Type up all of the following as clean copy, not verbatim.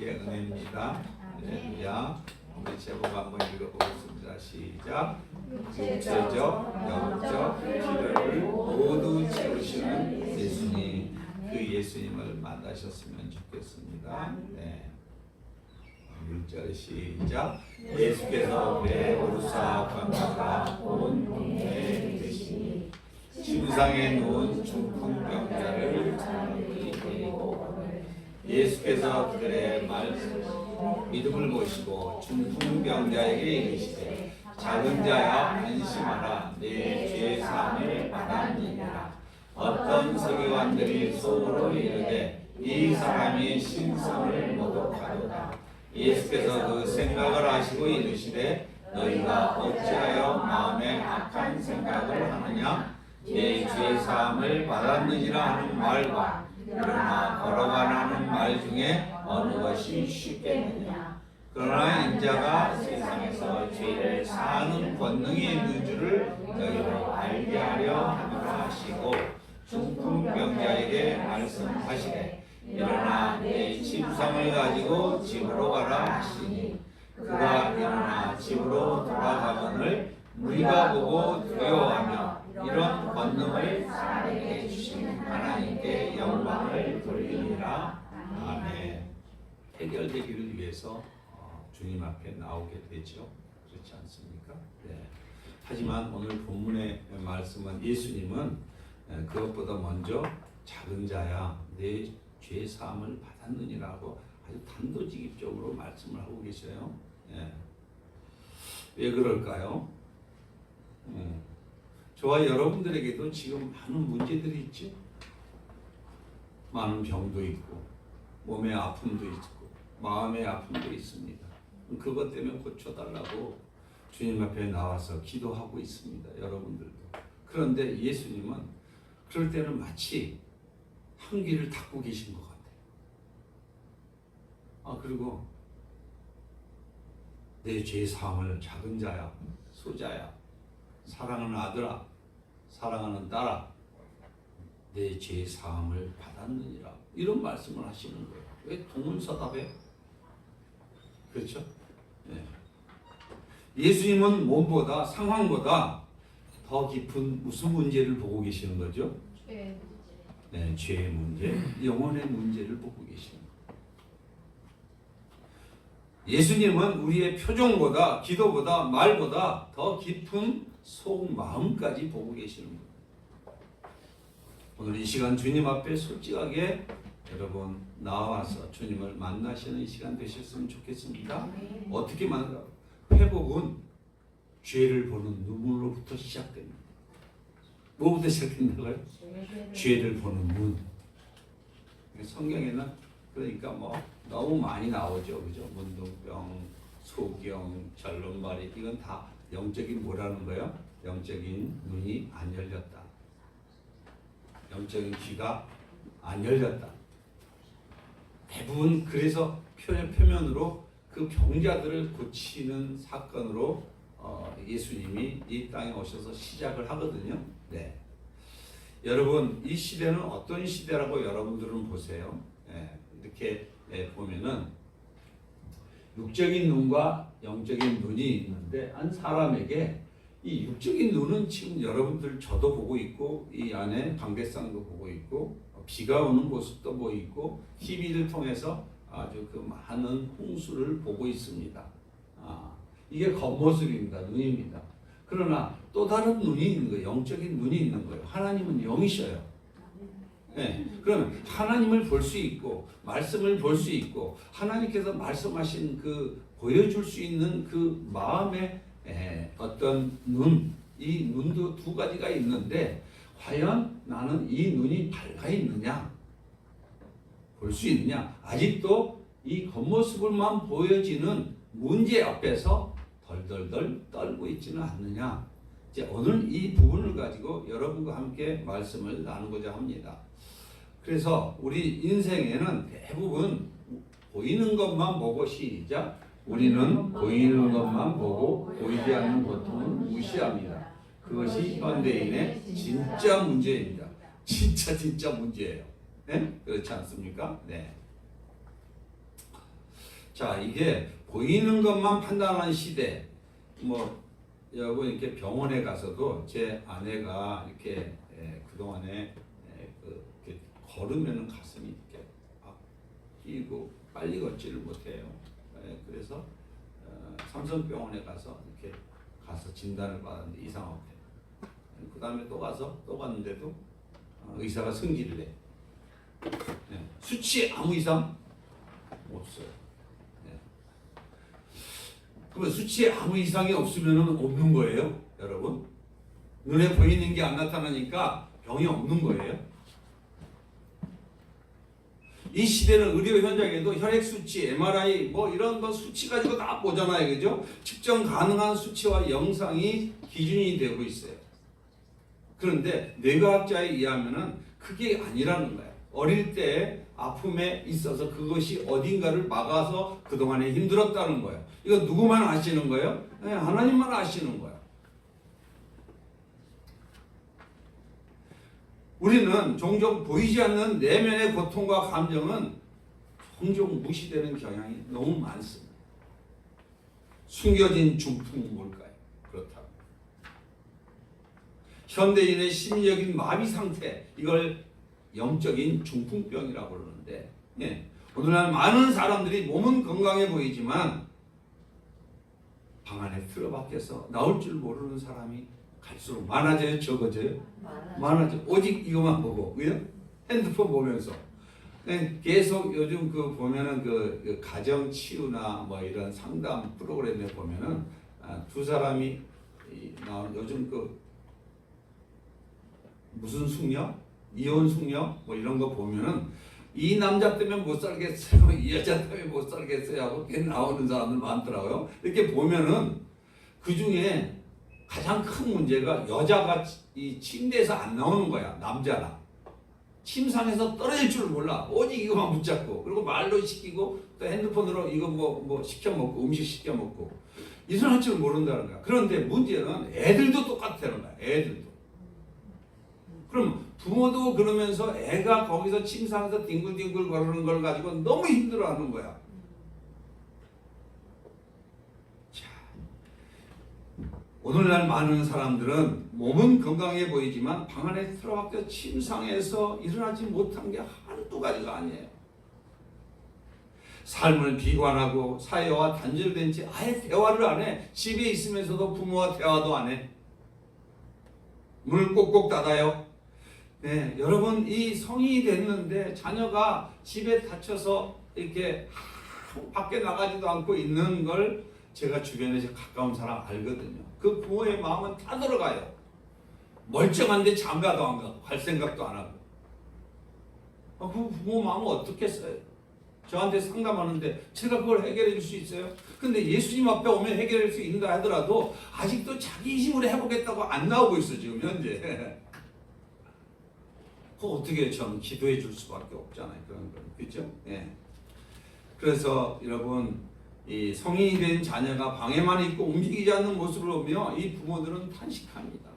하나님의 은혜입니다. 할렐루야. 우리 제목 한번 읽어보겠습니다. 시작. 육체적, 영적 필요를 모두 채우시는 예수님, 그 예수님을 만나셨으면 좋겠습니다. 네. 1절 시작. 예수께서 배에 오르사 건너가 온 동네에 계시니 침상에 누운 중풍병자를 데리고 예수께서 그들의 믿음을 보시고 중풍병자에게 이르시되 작은 자야 안심하라 내 죄 사함을 받았느니라. 어떤 서기관들이 속으로 이르되 이 사람이 신성을 모독하도다. 예수께서 그 생각을 아시고 이르시되 너희가 어찌하여 마음에 악한 생각을 하느냐. 내 죄 사함을 받았느니라 하는 말과 그러나 걸어가라는 말 중에 어느 것이 쉽겠느냐. 그러나 인자가 세상에서 죄를 사하는 권능이 있는 줄을 너희로 알게 하려 함이라 하시고 중풍병자에게 말씀하시되 일어나 내 침상을 가지고 집으로 가라 하시니 그가 일어나 집으로 돌아가거늘 무리가 보고 두려워하며 이런 권능을 사람에게 주신 하나님께 영광을 돌리니라. 아멘. 해결되기를 위해서 주님 앞에 나오게 되죠. 그렇지 않습니까? 네. 하지만 오늘 본문의 말씀은 예수님은 그것보다 먼저 작은 자야 내 죄 사함을 받았느니라고 아주 단도직입적으로 말씀을 하고 계셔요. 네. 왜 그럴까요? 저와 여러분들에게도 지금 많은 문제들이 있죠. 많은 병도 있고 몸의 아픔도 있고 마음의 아픔도 있습니다. 그것 때문에 고쳐달라고 주님 앞에 나와서 기도하고 있습니다. 여러분들도. 그런데 예수님은 그럴 때는 마치 한귀를 닫고 계신 것 같아요. 그리고 내 죄 사함을 작은 자야, 소자야, 사랑하는 아들아, 사랑하는 딸아, 내 죄 사함을 받았느니라. 이런 말씀을 하시는 거예요. 왜 동문서답해? 그렇죠? 네. 예수님은 몸보다 상황보다 더 깊은 무슨 문제를 보고 계시는 거죠? 네, 죄의 문제, 영혼의 문제를 보고 계시는 거예요. 예수님은 우리의 표정보다 기도보다 말보다 더 깊은 속 마음까지 보고 계시는 거예요. 오늘 이 시간 주님 앞에 솔직하게 여러분 나와서 주님을 만나시는 이 시간 되셨으면 좋겠습니다. 어떻게 만나? 회복은 죄를 보는 눈물로부터 시작됩니다. 뭐부터 시작된다고요? 죄를 보는 눈. 성경에는 그러니까 너무 많이 나오죠, 그죠? 문둥병, 소경, 절름발이 이건 다 영적인 뭐라는 거예요? 영적인 눈이 안 열렸다. 영적인 귀가 안 열렸다. 대부분 그래서 표면으로 그 병자들을 고치는 사건으로 예수님이 이 땅에 오셔서 시작을 하거든요. 네. 여러분 이 시대는 어떤 시대라고 여러분들은 보세요. 네. 이렇게 보면은 육적인 눈과 영적인 눈이 있는데 한 사람에게 이 육적인 눈은 지금 여러분들 저도 보고 있고 이 안에 관계성도 보고 있고 비가 오는 모습도 보이고 TV를 통해서 아주 그 많은 홍수를 보고 있습니다. 이게 겉모습입니다. 눈입니다. 그러나 또 다른 눈이 있는 거예요. 영적인 눈이 있는 거예요. 하나님은 영이셔요. 네. 그러면 하나님을 볼 수 있고 말씀을 볼 수 있고 하나님께서 말씀하신 그 보여줄 수 있는 그 마음의 어떤 눈, 이 눈도 두 가지가 있는데 과연 나는 이 눈이 밝아 있느냐? 볼 수 있느냐? 아직도 이 겉모습을만 보여지는 문제 앞에서 덜덜덜 떨고 있지는 않느냐? 이제 오늘 이 부분을 가지고 여러분과 함께 말씀을 나누고자 합니다. 그래서 우리 인생에는 대부분 보이는 것만 보고 시작. 우리는 보이는 것만 보고 보이지 않는 고통은 무시합니다. 그것이 현대인의 진짜 문제입니다. 진짜 문제예요. 네? 그렇지 않습니까? 네. 자, 이게 보이는 것만 판단하는 시대. 뭐 여러분 이렇게 병원에 가서도 제 아내가 이렇게 그동안에 이렇게 걸으면 가슴이 이렇게 막 뛰고 빨리 걷지를 못해요. 그래서 삼성병원에 가서 이렇게 가서 진단을 받았는데 이상하대. 그 다음에 또 가서 또 갔는데도 의사가 승질을 내. 수치에 아무 이상 없어요. 그러면 수치에 아무 이상이 없으면 없는 거예요, 여러분? 눈에 보이는 게 안 나타나니까 병이 없는 거예요. 이 시대는 의료 현장에도 혈액 수치, MRI 뭐 이런 거 수치 가지고 다 보잖아요, 그죠? 측정 가능한 수치와 영상이 기준이 되고 있어요. 그런데 뇌과학자에 의하면은 그게 아니라는 거예요. 어릴 때 아픔에 있어서 그것이 어딘가를 막아서 그동안에 힘들었다는 거예요. 이거 누구만 아시는 거예요? 네, 하나님만 아시는 거예요. 우리는 종종 보이지 않는 내면의 고통과 감정은 종종 무시되는 경향이 너무 많습니다. 숨겨진 중풍은 뭘까요? 그렇다고. 현대인의 심리적인 마비 상태, 이걸 영적인 중풍병이라고 그러는데, 오늘날 많은 사람들이 몸은 건강해 보이지만 방 안에 틀어박혀서 나올 줄 모르는 사람이 갈수록 많아져요, 적어져요? 많아져. 오직 이것만 보고, 그죠? 핸드폰 보면서. 계속 요즘 보면은 그 가정 치유나 뭐 이런 상담 프로그램에 보면은 두 사람이 나온 요즘 무슨 숙녀? 이혼 숙녀? 뭐 이런 거 보면은 이 남자 때문에 못 살겠어요, 이 여자 때문에 못 살겠어요 하고 나오는 사람들 많더라고요. 이렇게 보면은 그 중에 가장 큰 문제가 여자가 이 침대에서 안 나오는 거야, 남자나. 침상에서 떨어질 줄 몰라. 오직 이거만 붙잡고, 그리고 말로 시키고 또 핸드폰으로 이거 뭐 시켜 먹고, 음식 시켜 먹고 일어날 줄 모른다는 거야. 그런데 문제는 애들도 똑같다는 거야, 애들도. 그럼 부모도 그러면서 애가 거기서 침상에서 뒹굴뒹굴 거리는 걸 가지고 너무 힘들어하는 거야. 자, 오늘날 많은 사람들은 몸은 건강해 보이지만 방 안에 틀어박혀 침상에서 일어나지 못한 게 한두 가지가 아니에요. 삶을 비관하고 사회와 단절된 채 아예 대화를 안 해. 집에 있으면서도 부모와 대화도 안 해. 문을 꼭꼭 닫아요. 여러분, 이 성인이 됐는데 자녀가 집에 닫혀서 이렇게 밖에 나가지도 않고 있는 걸 제가 주변에 가까운 사람 알거든요. 그 부모의 마음은 다 들어가요. 멀쩡한데 장가도 안 가고 갈 생각도 안 하고. 그 부모 마음은 어떻겠어요? 저한테 상담하는데 제가 그걸 해결해 줄 수 있어요? 근데 예수님 앞에 오면 해결할 수 있다 하더라도 아직도 자기 힘으로 해보겠다고 안 나오고 있어, 지금 현재. 그거 어떻게 좀 기도해 줄 수밖에 없잖아요. 그런 거. 그렇죠? 그래서 여러분, 이 성인이 된 자녀가 방에만 있고 움직이지 않는 모습을 보며 이 부모들은 탄식합니다.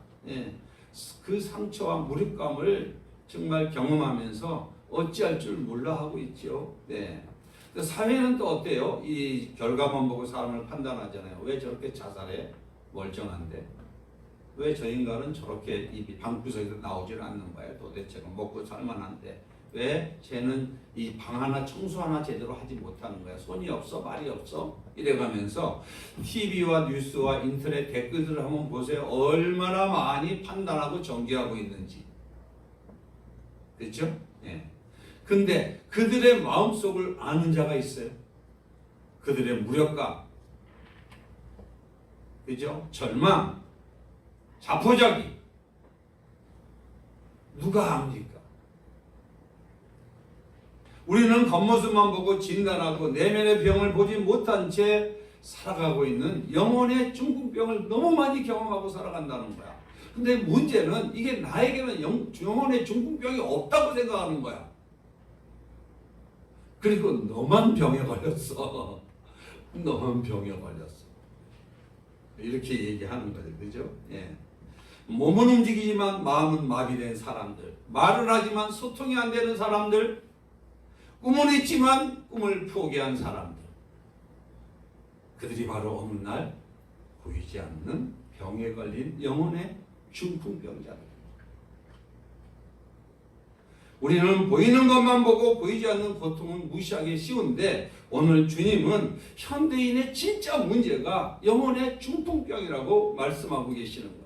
그 상처와 무력감을 정말 경험하면서 어찌할 줄 몰라 하고 있죠. 사회는 또 어때요? 이 결과만 보고 사람을 판단하잖아요. 왜 저렇게 자살해? 멀쩡한데. 왜 저 인간은 저렇게 입이 방구석에서 나오질 않는 거예요? 도대체가 먹고 살만한데 왜 쟤는 이 방 하나 청소 하나 제대로 하지 못하는 거야? 손이 없어? 발이 없어? 이래가면서 TV와 뉴스와 인터넷 댓글들을 한번 보세요. 얼마나 많이 판단하고 정죄하고 있는지. 그렇죠? 근데 그들의 마음속을 아는 자가 있어요. 그들의 무력감, 그죠? 절망, 자포자기. 누가 압니까? 우리는 겉모습만 보고 진단하고 내면의 병을 보지 못한 채 살아가고 있는 영혼의 중풍병을 너무 많이 경험하고 살아간다는 거야. 근데 문제는 이게 나에게는 영혼의 중풍병이 없다고 생각하는 거야. 그리고 너만 병에 걸렸어. 너만 병에 걸렸어. 이렇게 얘기하는 거죠. 그죠? 몸은 움직이지만 마음은 마비된 사람들, 말은 하지만 소통이 안 되는 사람들, 꿈은 있지만 꿈을 포기한 사람들, 그들이 바로 어느 날 보이지 않는 병에 걸린 영혼의 중풍병자들. 우리는 보이는 것만 보고 보이지 않는 고통은 무시하기 쉬운데 오늘 주님은 현대인의 진짜 문제가 영혼의 중풍병이라고 말씀하고 계시는 거예요.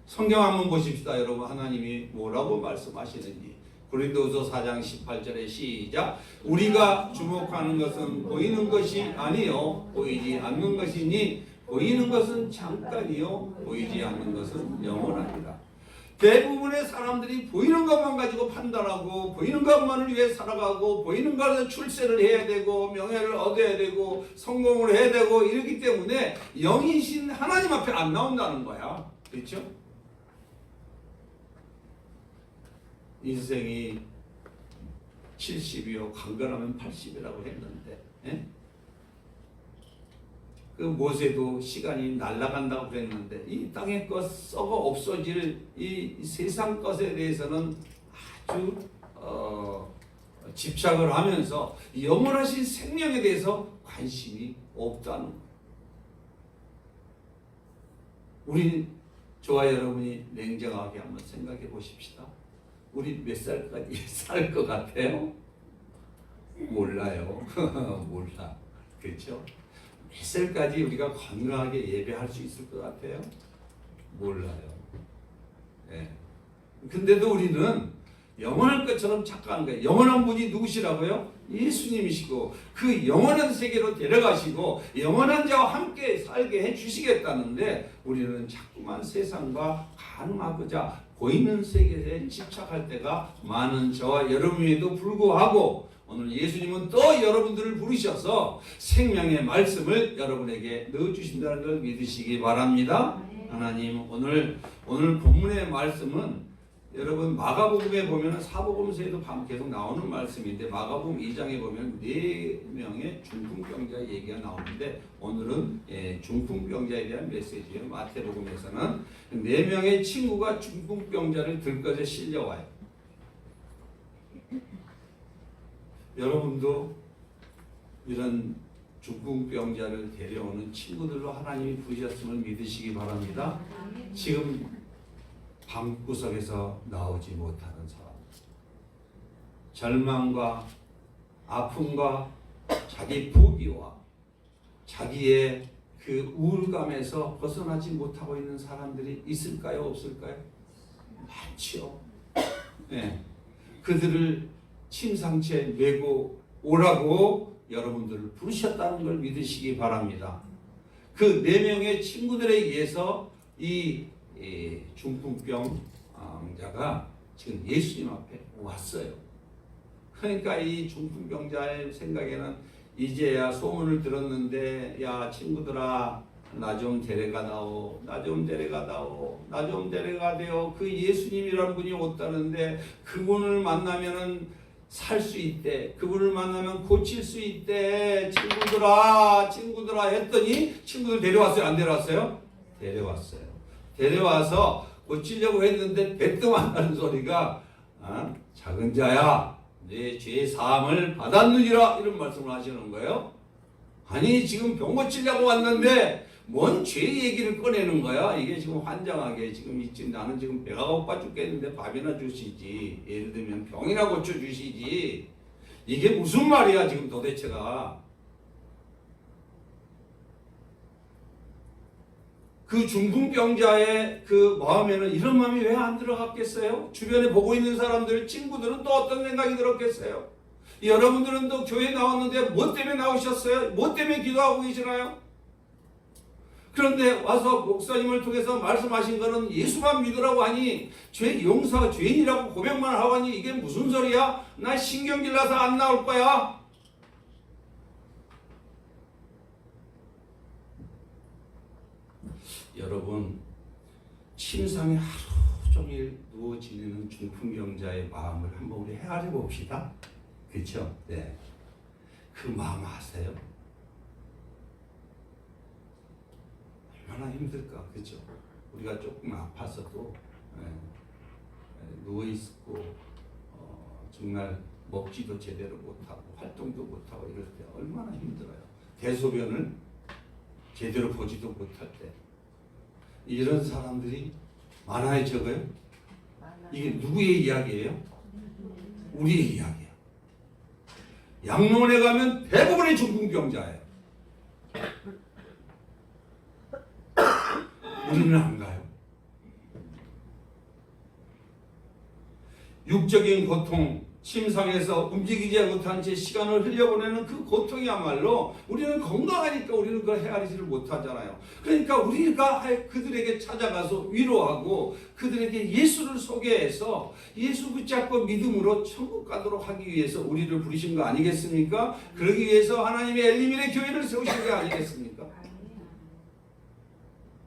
성경 한번 보십시다. 여러분, 하나님이 뭐라고 말씀하시는지. 고린도후서 4장 18절에 시작. 우리가 주목하는 것은 보이는 것이 아니요 보이지 않는 것이니 보이는 것은 잠깐이요 보이지 않는 것은 영원하니라. 대부분의 사람들이 보이는 것만 가지고 판단하고 보이는 것만을 위해 살아가고 보이는 것에서 출세를 해야 되고 명예를 얻어야 되고 성공을 해야 되고 이러기 때문에 영이신 하나님 앞에 안 나온다는 거야. 그렇죠? 인생이 70이요 강건하면 80이라고 했는데 그 모세도 시간이 날아간다고 그랬는데 이 땅의 것 썩어 없어질 이 세상 것에 대해서는 아주 집착을 하면서 영원하신 생명에 대해서 관심이 없다는 거예요. 우리 저와 여러분이 냉정하게 한번 생각해 보십시다. 우리 몇 살까지 살 것 같아요? 몰라요. 몰라. 그렇죠? 몇 살까지 우리가 건강하게 예배할 수 있을 것 같아요? 몰라요. 예. 근데도 우리는 영원할 것처럼 착각하는 거예요. 영원한 분이 누구시라고요? 예수님이시고 그 영원한 세계로 데려가시고 영원한 자와 함께 살게 해주시겠다는데 우리는 자꾸만 세상과 가늠하고자 보이는 세계에 집착할 때가 많은 저와 여러분에도 불구하고 오늘 예수님은 또 여러분들을 부르셔서 생명의 말씀을 여러분에게 넣어주신다는 걸 믿으시기 바랍니다. 하나님 오늘 본문의 말씀은 여러분 마가복음에 보면 사복음서에도 계속 나오는 말씀인데 마가복음 2장에 보면 4명의 중풍병자 얘기가 나오는데 오늘은 중풍병자에 대한 메시지예요. 마태복음에서는 4명의 친구가 중풍병자를 들것에 실려와요. 여러분도 이런 중풍병자를 데려오는 친구들로 하나님이 부르셨음을 믿으시기 바랍니다. 지금 방구석에서 나오지 못하는 사람, 절망과 아픔과 자기 포기와 자기의 그 우울감에서 벗어나지 못하고 있는 사람들이 있을까요? 없을까요? 많지요. 네. 그들을 침상채 메고 오라고 여러분들을 부르셨다는 걸 믿으시기 바랍니다. 그 4명의 친구들에 의해서 이 중풍병자가 지금 예수님 앞에 왔어요. 그러니까 이 중풍병자의 생각에는 이제야 소문을 들었는데 야 친구들아 나 좀 데려가다오, 나 좀 데려가다오, 나 좀 데려가대요. 그 예수님이란 분이 왔다는데 그분을 만나면은 살 수 있대. 그분을 만나면 고칠 수 있대. 친구들아 했더니 친구들 데려왔어요? 안 데려왔어요? 데려왔어요. 데려와서 고치려고 했는데 대뜸한다는 소리가 작은 자야 내 죄 사함을 받았느니라 이런 말씀을 하시는 거예요. 아니 지금 병 고치려고 왔는데 뭔 죄 얘기를 꺼내는 거야. 이게 지금 환장하게 지금 나는 지금 배가 고파 죽겠는데 밥이나 주시지. 예를 들면 병이나 고쳐 주시지. 이게 무슨 말이야 지금 도대체가. 그 중풍병자의 그 마음에는 이런 마음이 왜 안 들어갔겠어요? 주변에 보고 있는 사람들, 친구들은 또 어떤 생각이 들었겠어요? 여러분들은 또 교회 나왔는데 뭐 때문에 나오셨어요? 뭐 때문에 기도하고 계시나요? 그런데 와서 목사님을 통해서 말씀하신 거는 예수만 믿으라고 하니 죄 용서 죄인이라고 고백만 하고 하니 이게 무슨 소리야? 나 신경질 나서 안 나올 거야. 여러분 침상에 하루 종일 누워 지내는 중풍병자의 마음을 한번 우리 헤아려 봅시다. 그렇죠? 네. 그 마음 아세요? 얼마나 힘들까, 그렇죠? 우리가 조금 아파서도 누워 있고 정말 먹지도 제대로 못하고 활동도 못하고 이럴 때 얼마나 힘들어요. 대소변을 제대로 보지도 못할 때 이런 사람들이 많아요, 적어요? 이게 누구의 이야기예요? 우리의 이야기야. 양로원에 가면 대부분의 중풍병자예요. 우리는 안 가요. 육적인 고통, 침상에서 움직이지 못한 채 시간을 흘려보내는 그 고통이야말로 우리는 건강하니까 우리는 그걸 헤아리지를 못하잖아요. 그러니까 우리가 그들에게 찾아가서 위로하고 그들에게 예수를 소개해서 예수 붙잡고 믿음으로 천국 가도록 하기 위해서 우리를 부르신 거 아니겠습니까? 그러기 위해서 하나님의 엘리민의 교회를 세우신 게 아니겠습니까?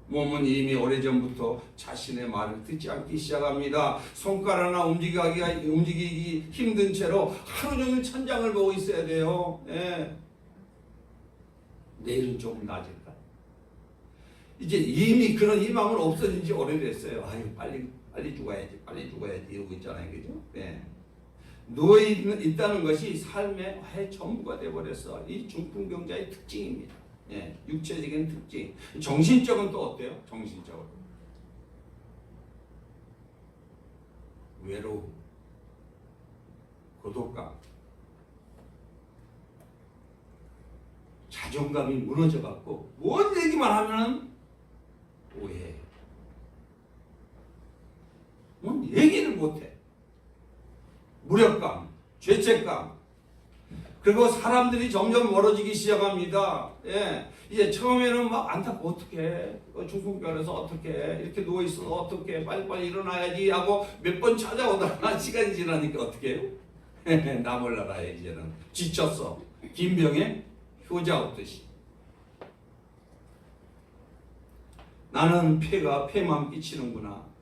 몸은 이미 오래전부터 자신의 말을 듣지 않기 시작합니다. 손가락 하나 움직이기 힘든 채로 하루 종일 천장을 보고 있어야 돼요. 예. 내일은 조금 나아질까? 이제 이미 그런 희망은 없어진 지 오래됐어요. 아유, 빨리 죽어야지, 빨리 죽어야지 이러고 있잖아요. 그죠? 예. 누워있다는 것이 삶의 전부가 되어버렸어. 이 중풍병자의 특징입니다. 예, 육체적인 특징. 정신적은 또 어때요? 정신적으로 외로움, 고독감, 자존감이 무너져갖고 뭔 얘기만 하면 오해해요. 뭔 얘기를 못해. 무력감, 죄책감. 그리고 사람들이 점점 멀어지기 시작합니다. 예. 이제 처음에는 막 안타깝고 어떡해. 중풍병원에서 어떡해. 이렇게 누워있어서 어떡해. 빨리빨리 일어나야지 하고 몇 번 찾아오다가 시간이 지나니까 어떡해 해요? 나 몰라라 이제는. 지쳤어. 긴 병에 효자 없듯이. 나는 폐만 끼치는구나.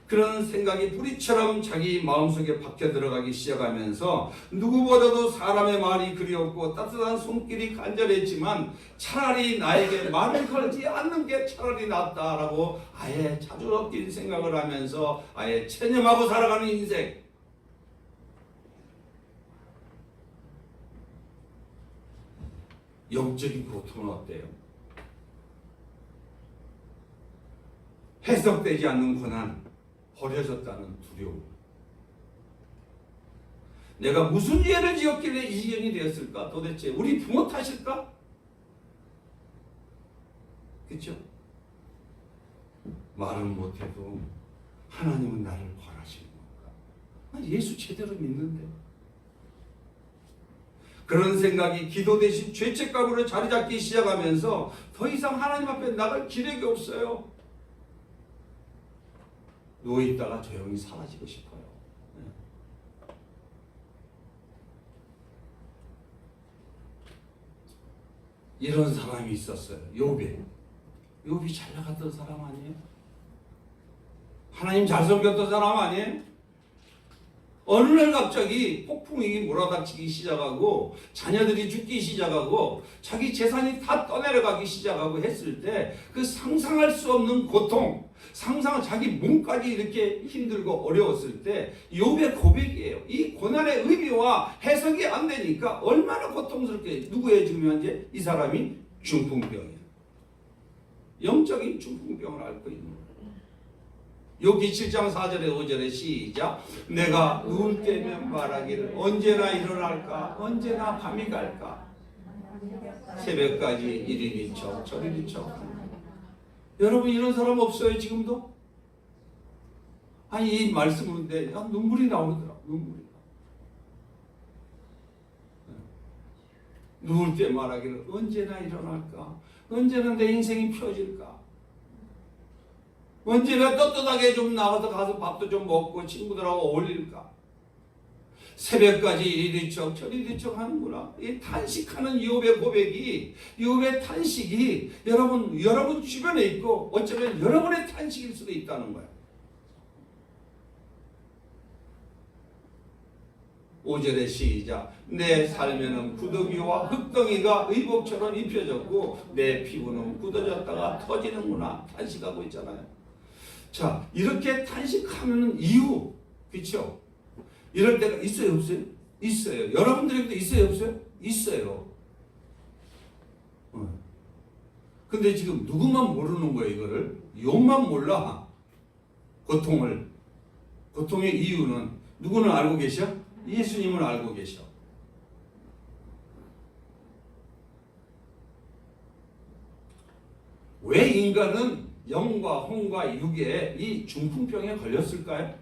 그런 생각이 뿌리처럼 자기 마음속에 박혀 들어가기 시작하면서 누구보다도 사람의 말이 그리웠고 따뜻한 손길이 간절했지만 차라리 나에게 말을 걸지 않는 게 차라리 낫다라고 아예 자주 섞인 생각을 하면서 아예 체념하고 살아가는 인생. 영적인 고통은 어때요? 해석되지 않는 고난, 버려졌다는 두려움. 내가 무슨 죄를 지었길래 이 지경이 되었을까? 도대체 우리 부모 탓일까? 그렇죠? 말은 못해도 하나님은 나를 벌하시는 건가? 예수 제대로 믿는데. 그런 생각이 기도 대신 죄책감으로 자리 잡기 시작하면서 더 이상 하나님 앞에 나갈 기력이 없어요. 누워있다가 조용히 사라지고 싶어요. 이런 사람이 있었어요. 욥이 잘 나갔던 사람 아니에요? 하나님 잘 섬겼던 사람 아니에요? 어느 날 갑자기 폭풍이 몰아닥치기 시작하고 자녀들이 죽기 시작하고 자기 재산이 다 떠내려가기 시작하고 했을 때 그 상상할 수 없는 고통, 자기 몸까지 이렇게 힘들고 어려웠을 때 욥의 고백이에요. 이 고난의 의미와 해석이 안 되니까 얼마나 고통스럽게. 누구의 지금 현재 이 사람이 중풍병이에요. 영적인 중풍병을 앓고 있는 거예요. 욥기 7장 4절에 5절에 시작. 내가 누울 때면 말하기를 언제나 일어날까, 언제나 밤이 갈까, 새벽까지 이리 뒤척 저리 뒤척. 여러분 이런 사람 없어요 지금도? 아니 이 말씀을 내 눈물이 나오더라. 눈물이. 누울 때 말하기를 언제나 일어날까, 언제나 내 인생이 펴질까, 언제나 떳떳하게 좀 나가서 가서 밥도 좀 먹고 친구들하고 어울릴까. 새벽까지 이리 뒤척 저리 뒤척 하는구나. 이 탄식하는 욥의 고백이, 욥의 탄식이 여러분 주변에 있고 어쩌면 여러분의 탄식일 수도 있다는 거예요. 5절의 시작. 내 삶에는 구더기와 흙덩이가 의복처럼 입혀졌고 내 피부는 굳어졌다가 터지는구나. 탄식하고 있잖아요. 자, 이렇게 탄식하는 이유, 그렇죠? 이럴 때가 있어요, 없어요? 있어요. 여러분들에게도 있어요, 없어요? 있어요. 근데 지금 누구만 모르는 거예요, 이거를? 욥만 몰라. 고통의 이유는 누구는 알고 계셔? 예수님은 알고 계셔. 왜 인간은 영과 혼과 육의 이 중풍병에 걸렸을까요?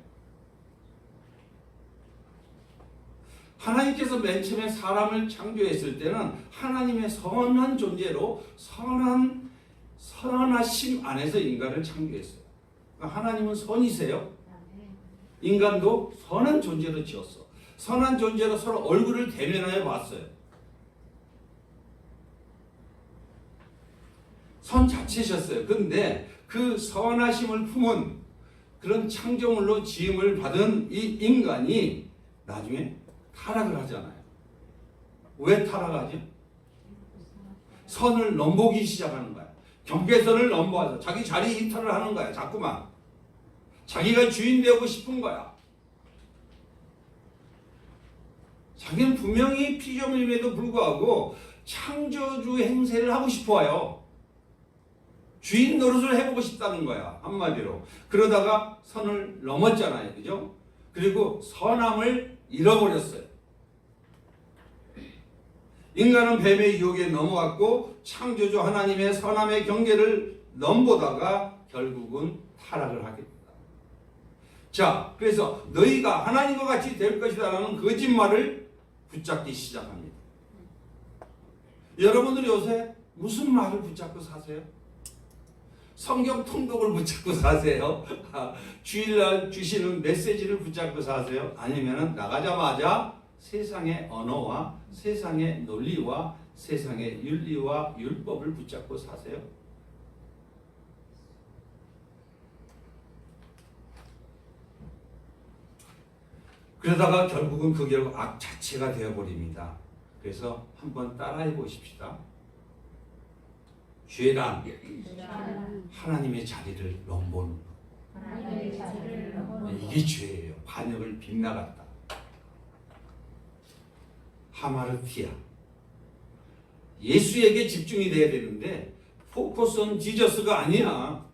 하나님께서 맨 처음에 사람을 창조했을 때는 하나님의 선한 존재로 선하심 안에서 인간을 창조했어요. 그러니까 하나님은 선이세요. 인간도 선한 존재로 지었어. 선한 존재로 서로 얼굴을 대면하여 봤어요. 선 자체셨어요. 근데 그 선하심을 품은 그런 창조물로 지음을 받은 이 인간이 나중에 타락을 하잖아요. 왜 타락하지? 선을 넘보기 시작하는 거야. 경계선을 넘보아서 자기 자리 이탈을 하는 거야. 자꾸만. 자기가 주인 되고 싶은 거야. 자기는 분명히 피조물임에도 불구하고 창조주 행세를 하고 싶어요. 주인 노릇을 해보고 싶다는 거야. 한마디로. 그러다가 선을 넘었잖아요. 그죠? 그리고 선함을 잃어버렸어요. 인간은 뱀의 유혹에 넘어갔고 창조주 하나님의 선함의 경계를 넘보다가 결국은 타락을 하게 된다. 자, 그래서 너희가 하나님과 같이 될 것이다 라는 거짓말을 붙잡기 시작합니다. 여러분들이 요새 무슨 말을 붙잡고 사세요? 성경 통독을 붙잡고 사세요? 주일날 주시는 메시지를 붙잡고 사세요? 아니면 나가자마자 세상의 언어와 세상의 논리와 세상의 윤리와 율법을 붙잡고 사세요? 그러다가 결국은 그 결국 악 자체가 되어버립니다. 그래서 한번 따라해 보십시다. 죄란 하나님의 자리를 넘보는 것. 이게 죄예요. 반역을 빗나갔다. 하마르티아. 예수에게 집중이 돼야 되는데 포커스 온 지저스가 아니야.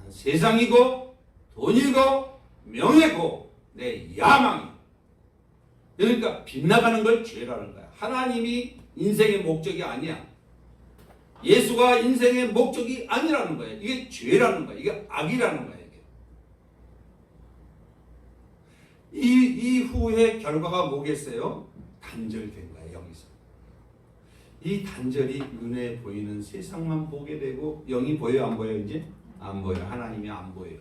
세상이고 돈이고 명예고 내 야망이. 그러니까 빗나가는 걸 죄라는 거야. 하나님이 인생의 목적이 아니야. 예수가 인생의 목적이 아니라는 거예요. 이게 죄라는 거예요. 이게 악이라는 거예요. 이후의 결과가 뭐겠어요? 단절된 거예요. 영에서. 이 단절이 눈에 보이는 세상만 보게 되고 영이 보여요? 안 보여요? 이제? 안 보여요. 하나님이 안 보여요.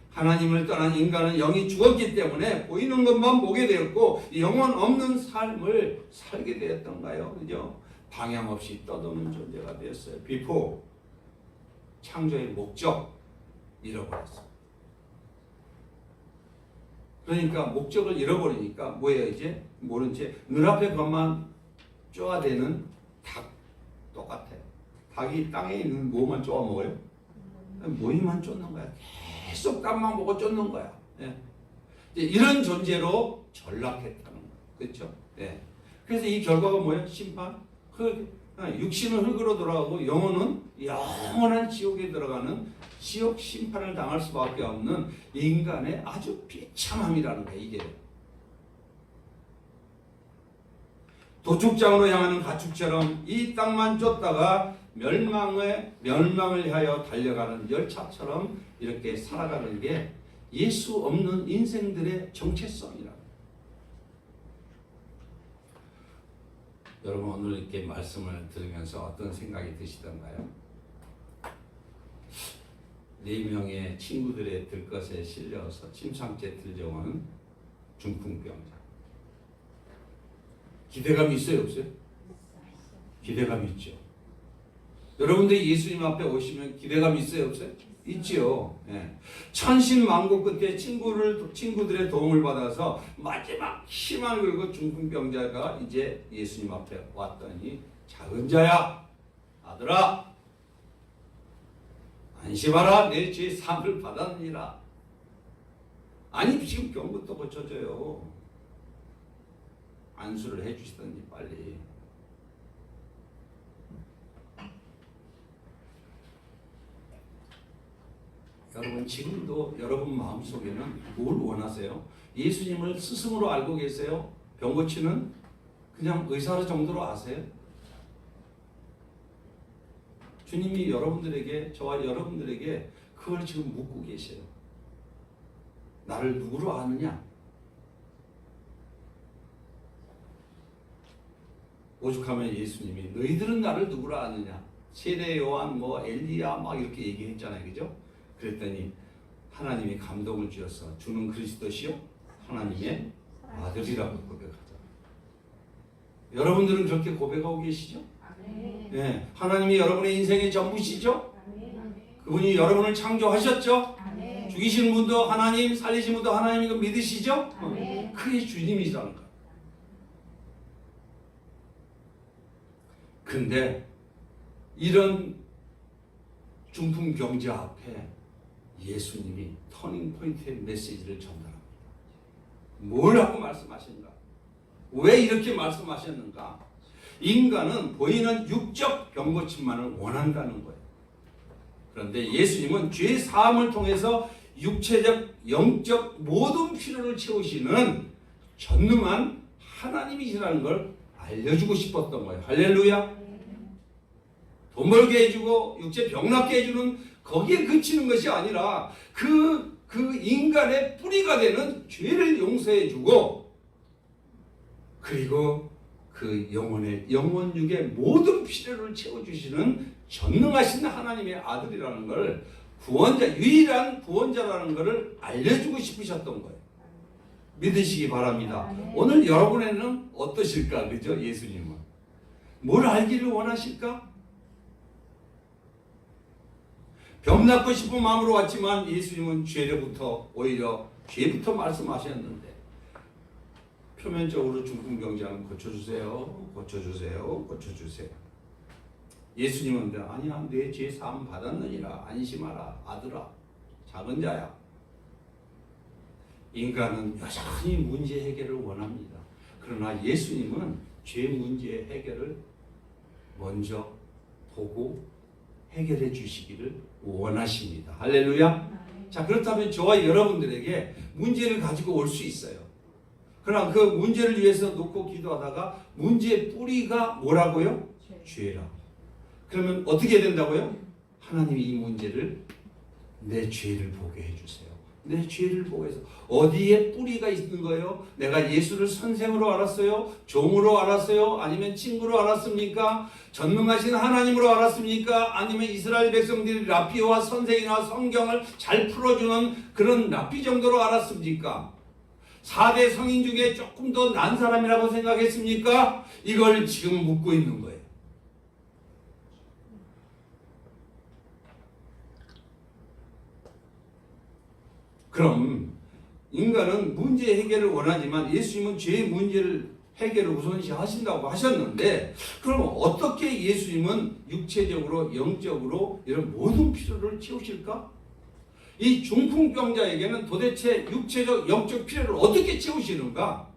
하나님을 떠난 인간은 영이 죽었기 때문에 보이는 것만 보게 되었고 영혼 없는 삶을 살게 되었던가요? 그죠? 방향 없이 떠도는 존재가 되었어요. 비포 창조의 목적 잃어버렸어요. 그러니까 목적을 잃어버리니까 뭐예요? 이제 모른 채 눈앞에 것만 쪼아대는 닭 똑같아요. 닭이 땅에 있는 뭐만 쪼아 먹어요? 모이만 쫓는 거야. 계속 땅만 보고 쫓는 거야. 예. 이런 존재로 전락했다는 거예요. 그렇죠? 예. 그래서 이 결과가 뭐예요? 심판. 육신은 흙으로 돌아가고 영혼은 영원한 지옥에 들어가는 지옥 심판을 당할 수밖에 없는 인간의 아주 비참함이라는 거예요. 이게 도축장으로 향하는 가축처럼 이 땅만 쫓다가 멸망을 향하여 달려가는 열차처럼 이렇게 살아가는 게 예수 없는 인생들의 정체성이라. 여러분 오늘 이렇게 말씀을 들으면서 어떤 생각이 드시던가요? 4명의 친구들의 들것에 실려서 침상째 들려온 중풍병자. 기대감이 있어요? 없어요? 기대감이 있죠. 여러분들이 예수님 앞에 오시면 기대감이 있어요? 없어요? 있지요. 예. 천신만고 끝에 친구들의 도움을 받아서 마지막 희망을 걸고 중풍병자가 이제 예수님 앞에 왔더니 작은 자야, 아들아, 안심하라, 내 죄 사함을 받았느니라. 아니 지금 병부터 고쳐줘요. 안수를 해주시던지 빨리. 여러분 지금도 여러분 마음속에는 뭘 원하세요? 예수님을 스승으로 알고 계세요? 병 고치는 그냥 의사 정도로 아세요? 주님이 여러분들에게, 저와 여러분들에게 그걸 지금 묻고 계세요. 나를 누구로 아느냐? 오죽하면 예수님이 너희들은 나를 누구로 아느냐? 세례 요한, 엘리야 막 이렇게 얘기했잖아요, 그죠? 그랬더니 하나님이 감동을 주어서 주는 그리스도시요 하나님의 아들이라고 고백하잖아요. 여러분들은 그렇게 고백하고 계시죠? 네, 하나님이 여러분의 인생의 전부시죠? 그분이 여러분을 창조하셨죠? 죽이신 분도 하나님, 살리신 분도 하나님이고 믿으시죠? 그게 주님이라는 거예요. 근데 이런 중풍 병자 앞에 예수님이 터닝 포인트의 메시지를 전달합니다. 뭘 하고 말씀하시는가? 왜 이렇게 말씀하셨는가? 인간은 보이는 육적 병 고침만을 원한다는 거예요. 그런데 예수님은 죄 사함을 통해서 육체적, 영적 모든 필요를 채우시는 전능한 하나님이시라는 걸 알려주고 싶었던 거예요. 할렐루야. 돈 벌게 해주고 육체 병 낫게 해주는 거기에 그치는 것이 아니라 그 인간의 뿌리가 되는 죄를 용서해주고 그리고 그 영혼육의 모든 필요를 채워주시는 전능하신 하나님의 아들이라는 걸 유일한 구원자라는 것을 알려주고 싶으셨던 거예요. 믿으시기 바랍니다. 오늘 여러분에는 어떠실까? 그죠? 예수님은 뭘 알기를 원하실까? 병 낫고 싶은 마음으로 왔지만 예수님은 오히려 죄부터 말씀하셨는데 표면적으로 중풍병자는 고쳐주세요. 예수님은 아니야, 내 죄 사함 받았느니라 안심하라 아들아 작은 자야. 인간은 여전히 문제 해결을 원합니다. 그러나 예수님은 죄 문제 해결을 먼저 보고 해결해 주시기를 원하십니다. 할렐루야. 자, 그렇다면 저와 여러분들에게 문제를 가지고 올 수 있어요. 그러나 그 문제를 위해서 놓고 기도하다가 문제의 뿌리가 뭐라고요? 죄라. 그러면 어떻게 된다고요? 하나님이 이 문제를 내 죄를 보게 해주세요. 내 죄를 보고 해서 어디에 뿌리가 있는 거예요? 내가 예수를 선생으로 알았어요? 종으로 알았어요? 아니면 친구로 알았습니까? 전능하신 하나님으로 알았습니까? 아니면 이스라엘 백성들이 랍비와 선생이나 성경을 잘 풀어주는 그런 랍비 정도로 알았습니까? 4대 성인 중에 조금 더 난 사람이라고 생각했습니까? 이걸 지금 묻고 있는 거예요. 그럼 인간은 문제 해결을 원하지만 예수님은 죄의 문제를 해결을 우선시 하신다고 하셨는데 그럼 어떻게 예수님은 육체적으로 영적으로 이런 모든 필요를 채우실까? 이 중풍병자에게는 도대체 육체적 영적 필요를 어떻게 채우시는가?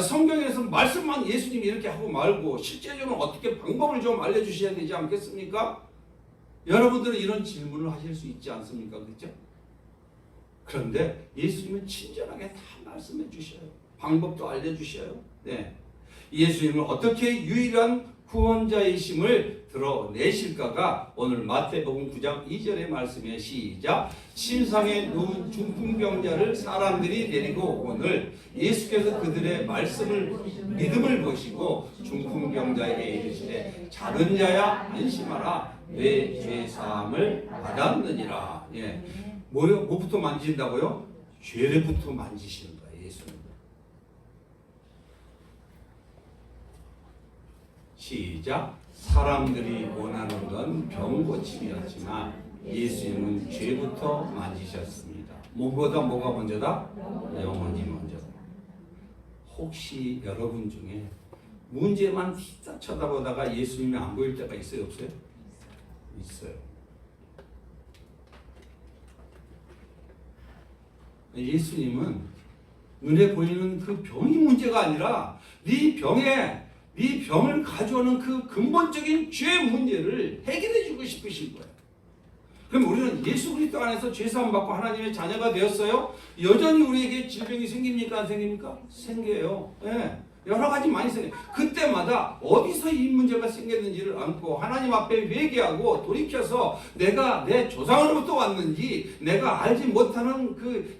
성경에서 말씀만 예수님이 이렇게 하고 말고 실제적으로 어떻게 방법을 좀 알려주셔야 되지 않겠습니까? 여러분들은 이런 질문을 하실 수 있지 않습니까? 그렇죠? 그런데 예수님은 친절하게 다 말씀해 주셔요. 방법도 알려주셔요. 네. 예수님은 어떻게 유일한 구원자이심을 드러내실까가 오늘 마태복음 9장 2절의 말씀에 시작. 침상에 누운 중풍병자를 사람들이 데리고 오늘 예수께서 그들의 믿음을 보시고 중풍병자에게 이르시되 작은 자야 안심하라 내 죄 사함을 받았느니라. 예. 뭐부터 만진다고요? 죄부터 만지시는 거예요. 예수님. 시작. 사람들이 원하는 건 병고침이었지만 예수님은 죄부터 만지셨습니다. 뭐보다 뭐가 먼저다? 영혼이 먼저다. 혹시 여러분 중에 문제만 휘딱 쳐다보다가 예수님이 안 보일 때가 있어요? 없어요? 있어요. 예수님은 눈에 보이는 그 병이 문제가 아니라 네 병을 가져오는 그 근본적인 죄 문제를 해결해 주고 싶으신 거예요. 그럼 우리는 예수 그리스도 안에서 죄사함 받고 하나님의 자녀가 되었어요. 여전히 우리에게 질병이 생깁니까? 안 생깁니까? 생겨요. 예. 여러 가지 많이 생겨요. 그때마다 어디서 이 문제가 생겼는지를 안고 하나님 앞에 회개하고 돌이켜서 내가 내 조상으로부터 왔는지 내가 알지 못하는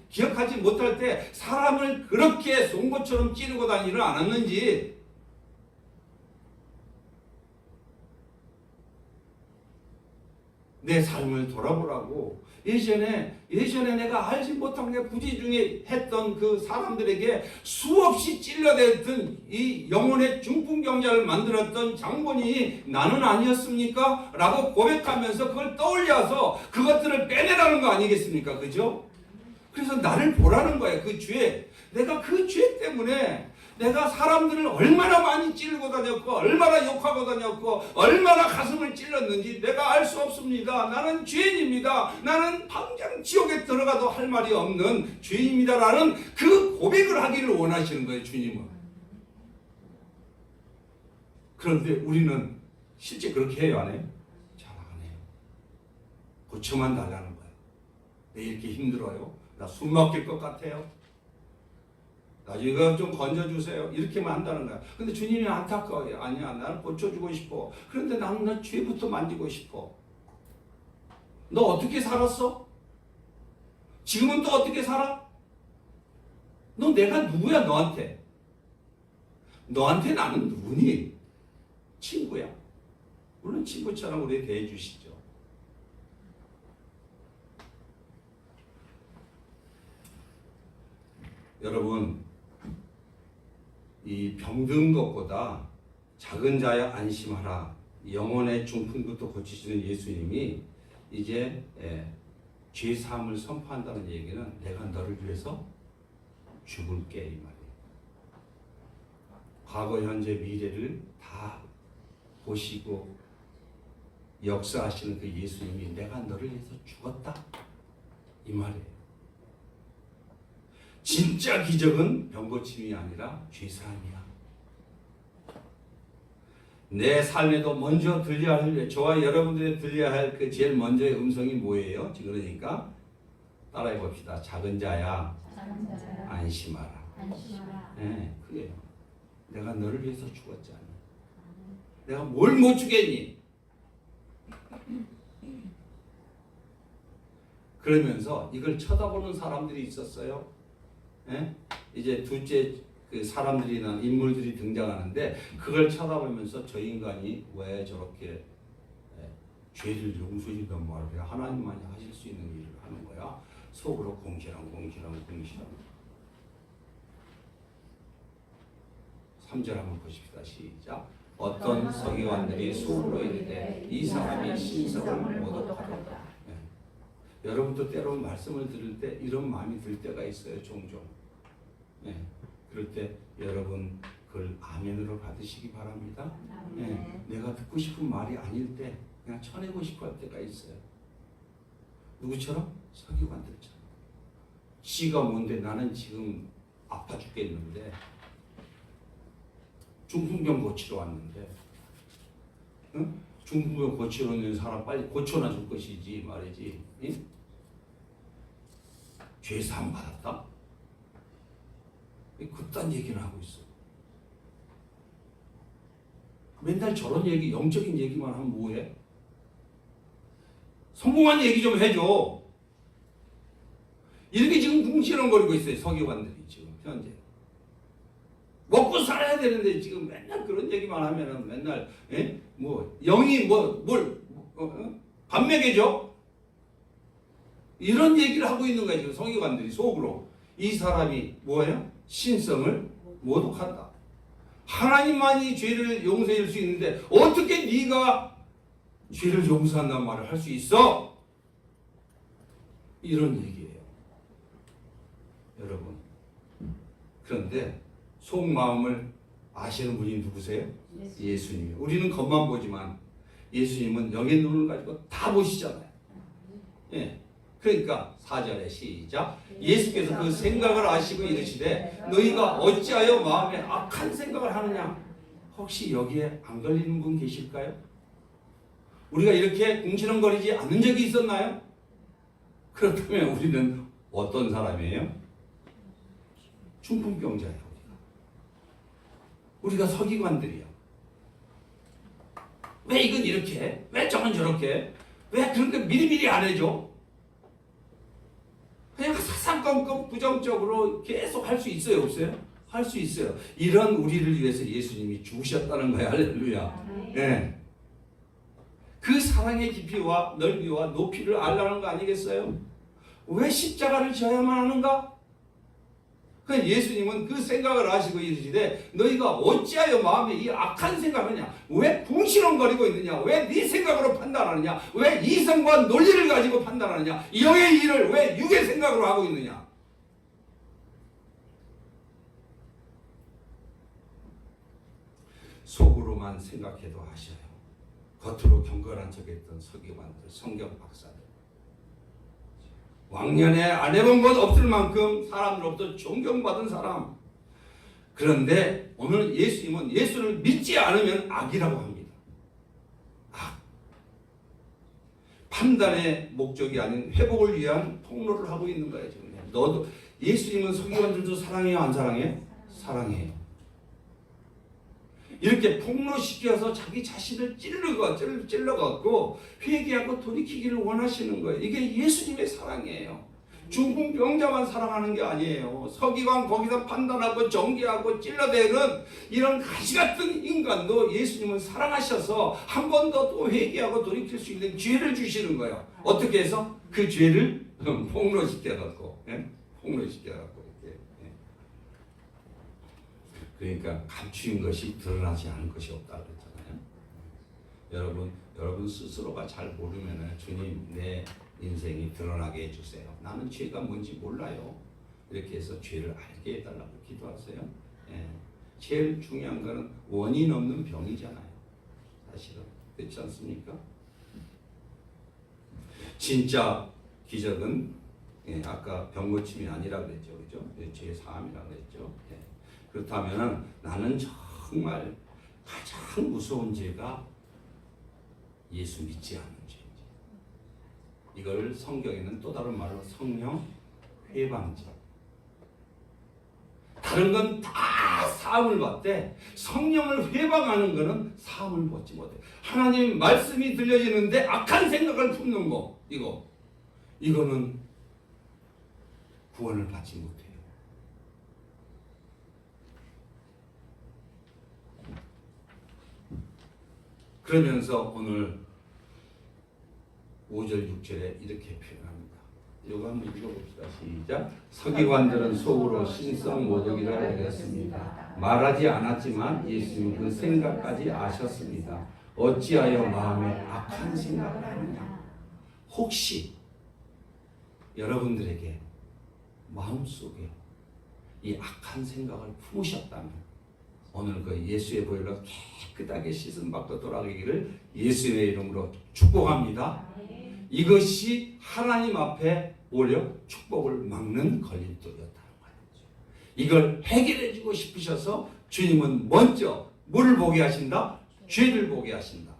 기억하지 못할 때 사람을 그렇게 송곳처럼 찌르고 다니지를 않았는지 내 삶을 돌아보라고. 예전에 내가 알지 못한 게 부지 중에 했던 그 사람들에게 수없이 찔러댔던 이 영혼의 중풍병자를 만들었던 장본인이 나는 아니었습니까? 라고 고백하면서 그걸 떠올려서 그것들을 빼내라는 거 아니겠습니까? 그죠? 그래서 나를 보라는 거예요. 그 죄. 내가 그 죄 때문에 내가 사람들을 얼마나 많이 찌르고 다녔고 얼마나 욕하고 다녔고 얼마나 가슴을 찔렀는지 내가 알 수 없습니다. 나는 죄인입니다. 나는 당장 지옥에 들어가도 할 말이 없는 죄인입니다라는 그 고백을 하기를 원하시는 거예요. 주님은. 그런데 우리는 실제 그렇게 해요? 안 해요? 잘 안 해요. 고쳐만 달라는 거예요. 내 이렇게 힘들어요. 나 숨 막힐 것 같아요. 나 이거 좀 건져주세요. 이렇게만 한다는 거야. 근데 주님이 안타까워요. 아니야, 나는 고쳐주고 싶어. 그런데 나는 나 죄부터 만지고 싶어. 너 어떻게 살았어? 지금은 또 어떻게 살아? 너 내가 누구야 너한테? 너한테 나는 누구니? 친구야. 물론 친구처럼 우리 대해 주시죠. 여러분, 이 병든 것보다 작은 자야 안심하라. 영혼의 중풍부터 고치시는 예수님이 이제 죄 사함을 선포한다는 얘기는 내가 너를 위해서 죽을게 이 말이에요. 과거, 현재, 미래를 다 보시고 역사하시는 그 예수님이 내가 너를 위해서 죽었다 이 말이에요. 진짜 기적은 병고침이 아니라 죄사함이야. 내 삶에도 먼저 들려야 할, 저와 여러분들이 들려야 할 그 제일 먼저의 음성이 뭐예요? 그러니까 따라해 봅시다. 작은 자야, 안심하라. 네, 그게요. 내가 너를 위해서 죽었지 않냐. 내가 뭘 못 주겠니? 그러면서 이걸 쳐다보는 사람들이 있었어요. 예? 이제 둘째 그 사람들이나 인물들이 등장하는데 그걸 쳐다보면서 저 인간이 왜 저렇게 죄를 용서해준단 말이야. 하나님만이 하실 수 있는 일을 하는 거야. 속으로 공시랑 3절 한번 보십시다. 시작. 어떤 서기관들이 속으로 이르되 이 사람이 신성을 모독하도다. 여러분도 때로는 말씀을 들을 때 이런 마음이 들 때가 있어요. 종종. 네. 그럴 때 여러분 그걸 아멘으로 받으시기 바랍니다. 네. 내가 듣고 싶은 말이 아닐 때 그냥 쳐내고 싶어 할 때가 있어요. 누구처럼? 서기관들처럼. 지가 뭔데 나는 지금 아파 죽겠는데 중풍병 고치러 왔는데 응? 중풍병 고치러 오는 사람 빨리 고쳐놔 줄 것이지 말이지. 응? 죄 사함 받았다? 그딴 얘기를 하고 있어. 맨날 저런 얘기, 영적인 얘기만 하면 뭐해? 성공한 얘기 좀 해줘. 이렇게 지금 궁시렁거리고 있어요. 서기관들이 지금 현재. 먹고 살아야 되는데 지금 맨날 그런 얘기만 하면은 맨날 뭐 영이 밥 먹여줘? 이런 얘기를 하고 있는 거야 지금 서기관들이 속으로. 이 사람이 뭐예요? 신성을 모독한다. 하나님만이 죄를 용서해 줄 수 있는데 어떻게 네가 죄를 용서한다는 말을 할 수 있어? 이런 얘기예요. 여러분. 그런데 속마음을 아시는 분이 누구세요? 예수님. 우리는 겉만 보지만 예수님은 영의 눈을 가지고 다 보시잖아요. 예. 그러니까 4절에 시작. 예수께서 그 생각을 아시고 이르시되 너희가 어찌하여 마음에 악한 생각을 하느냐. 혹시 여기에 안 걸리는 분 계실까요? 우리가 이렇게 궁시렁거리지 않은 적이 있었나요? 그렇다면 우리는 어떤 사람이에요? 중풍병자예요. 우리가 서기관들이야. 왜 이건 이렇게 해? 왜 저건 저렇게 해? 왜 그런 거 미리미리 안 해줘? 그냥 사사건건 부정적으로 계속 할 수 있어요, 없어요? 할 수 있어요. 이런 우리를 위해서 예수님이 죽으셨다는 거예요. 할렐루야. 네. 그 사랑의 깊이와 넓이와 높이를 알라는 거 아니겠어요? 왜 십자가를 져야만 하는가? 그 예수님은 그 생각을 하시고 이르시되 너희가 어찌하여 마음에 이 악한 생각을 하느냐? 왜 궁시렁거리고 있느냐? 왜 네 생각으로 판단하느냐? 왜 이성과 논리를 가지고 판단하느냐? 영의 일을 왜 육의 생각으로 하고 있느냐? 속으로만 생각해도 하셔요. 겉으로 경건한 척했던 서기관들, 성경 박사들. 왕년에 안 해본 것 없을 만큼 사람들로부터 존경받은 사람. 그런데 오늘 예수님은 예수를 믿지 않으면 악이라고 합니다. 악. 판단의 목적이 아닌 회복을 위한 통로를 하고 있는 거예요. 지금. 너도 예수님은 서기관들도 사랑해요, 안 사랑해요? 사랑해요. 이렇게 폭로시켜서 자기 자신을 찔러갖고 회개하고 돌이키기를 원하시는 거예요. 이게 예수님의 사랑이에요. 중풍병자만 사랑하는 게 아니에요. 서기관 거기서 판단하고 정죄하고 찔러대는 이런 가시같은 인간도 예수님은 사랑하셔서 한 번 더 또 회개하고 돌이킬 수 있는 기회를 주시는 거예요. 어떻게 해서? 그 죄를 폭로시켜갖고, 폭로시켜갖고. 그러니까 감추인 것이 드러나지 않은 것이 없다 그랬잖아요. 여러분 스스로가 잘 모르면 주님 내 인생이 드러나게 해주세요. 나는 죄가 뭔지 몰라요. 이렇게 해서 죄를 알게 해달라고 기도하세요. 예. 제일 중요한 거는 원인 없는 병이잖아요. 사실은 그렇지 않습니까? 진짜 기적은 아까 병 고침이 아니라 그랬죠, 그죠? 죄 사함이라 그랬죠. 예. 그렇다면 나는 정말 가장 무서운 죄가 예수 믿지 않는 죄입니다. 이걸 성경에는 또 다른 말로 성령 회방죄. 다른 건 다 사함을 받되 성령을 회방하는 것은 사함을 받지 못해. 하나님 말씀이 들려지는데 악한 생각을 품는 거, 이거는 구원을 받지 못해요. 그러면서 오늘 5절 6절에 이렇게 표현합니다. 이거 한번 읽어봅시다. 시작. 서기관들은 속으로 신성 모독이라 여겼습니다. 말하지 않았지만 예수님은 그 생각까지 아셨습니다. 어찌하여 마음에 악한 생각을 하느냐. 혹시 여러분들에게 마음속에 이 악한 생각을 품으셨다면 오늘 그 예수의 보혈로 깨끗하게 씻음 받고 돌아가기를 예수의 이름으로 축복합니다. 이것이 하나님 앞에 오히려 축복을 막는 걸림돌이었다는 거예요. 이걸 해결해 주고 싶으셔서 주님은 먼저 뭐를 보게 하신다? 죄를 보게 하신다.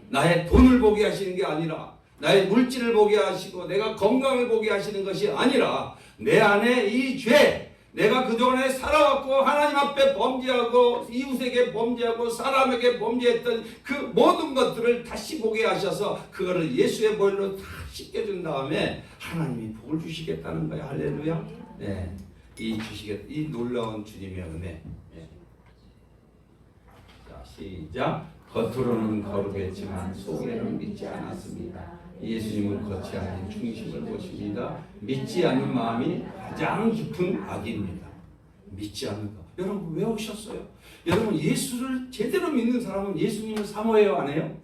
나의 돈을 보게 하시는 게 아니라 나의 물질을 보게 하시고 내가 건강을 보게 하시는 것이 아니라 내 안에 이 죄, 내가 그동안에 살아왔고 하나님 앞에 범죄하고 이웃에게 범죄하고 사람에게 범죄했던 그 모든 것들을 다시 보게 하셔서 그거를 예수의 보혈로 다 씻겨준 다음에 하나님이 복을 주시겠다는 거예요. 할렐루야. 네, 이 놀라운 주님의 은혜. 네. 자, 시작. 겉으로는 거룩했지만 속에는 믿지 않았습니다. 예수님은 겉이 아닌 중심을 보십니다. 믿지 않는 마음이 가장 깊은 악입니다. 믿지 않는 것. 여러분 왜 오셨어요? 여러분 예수를 제대로 믿는 사람은 예수님을 사모해요, 안 해요?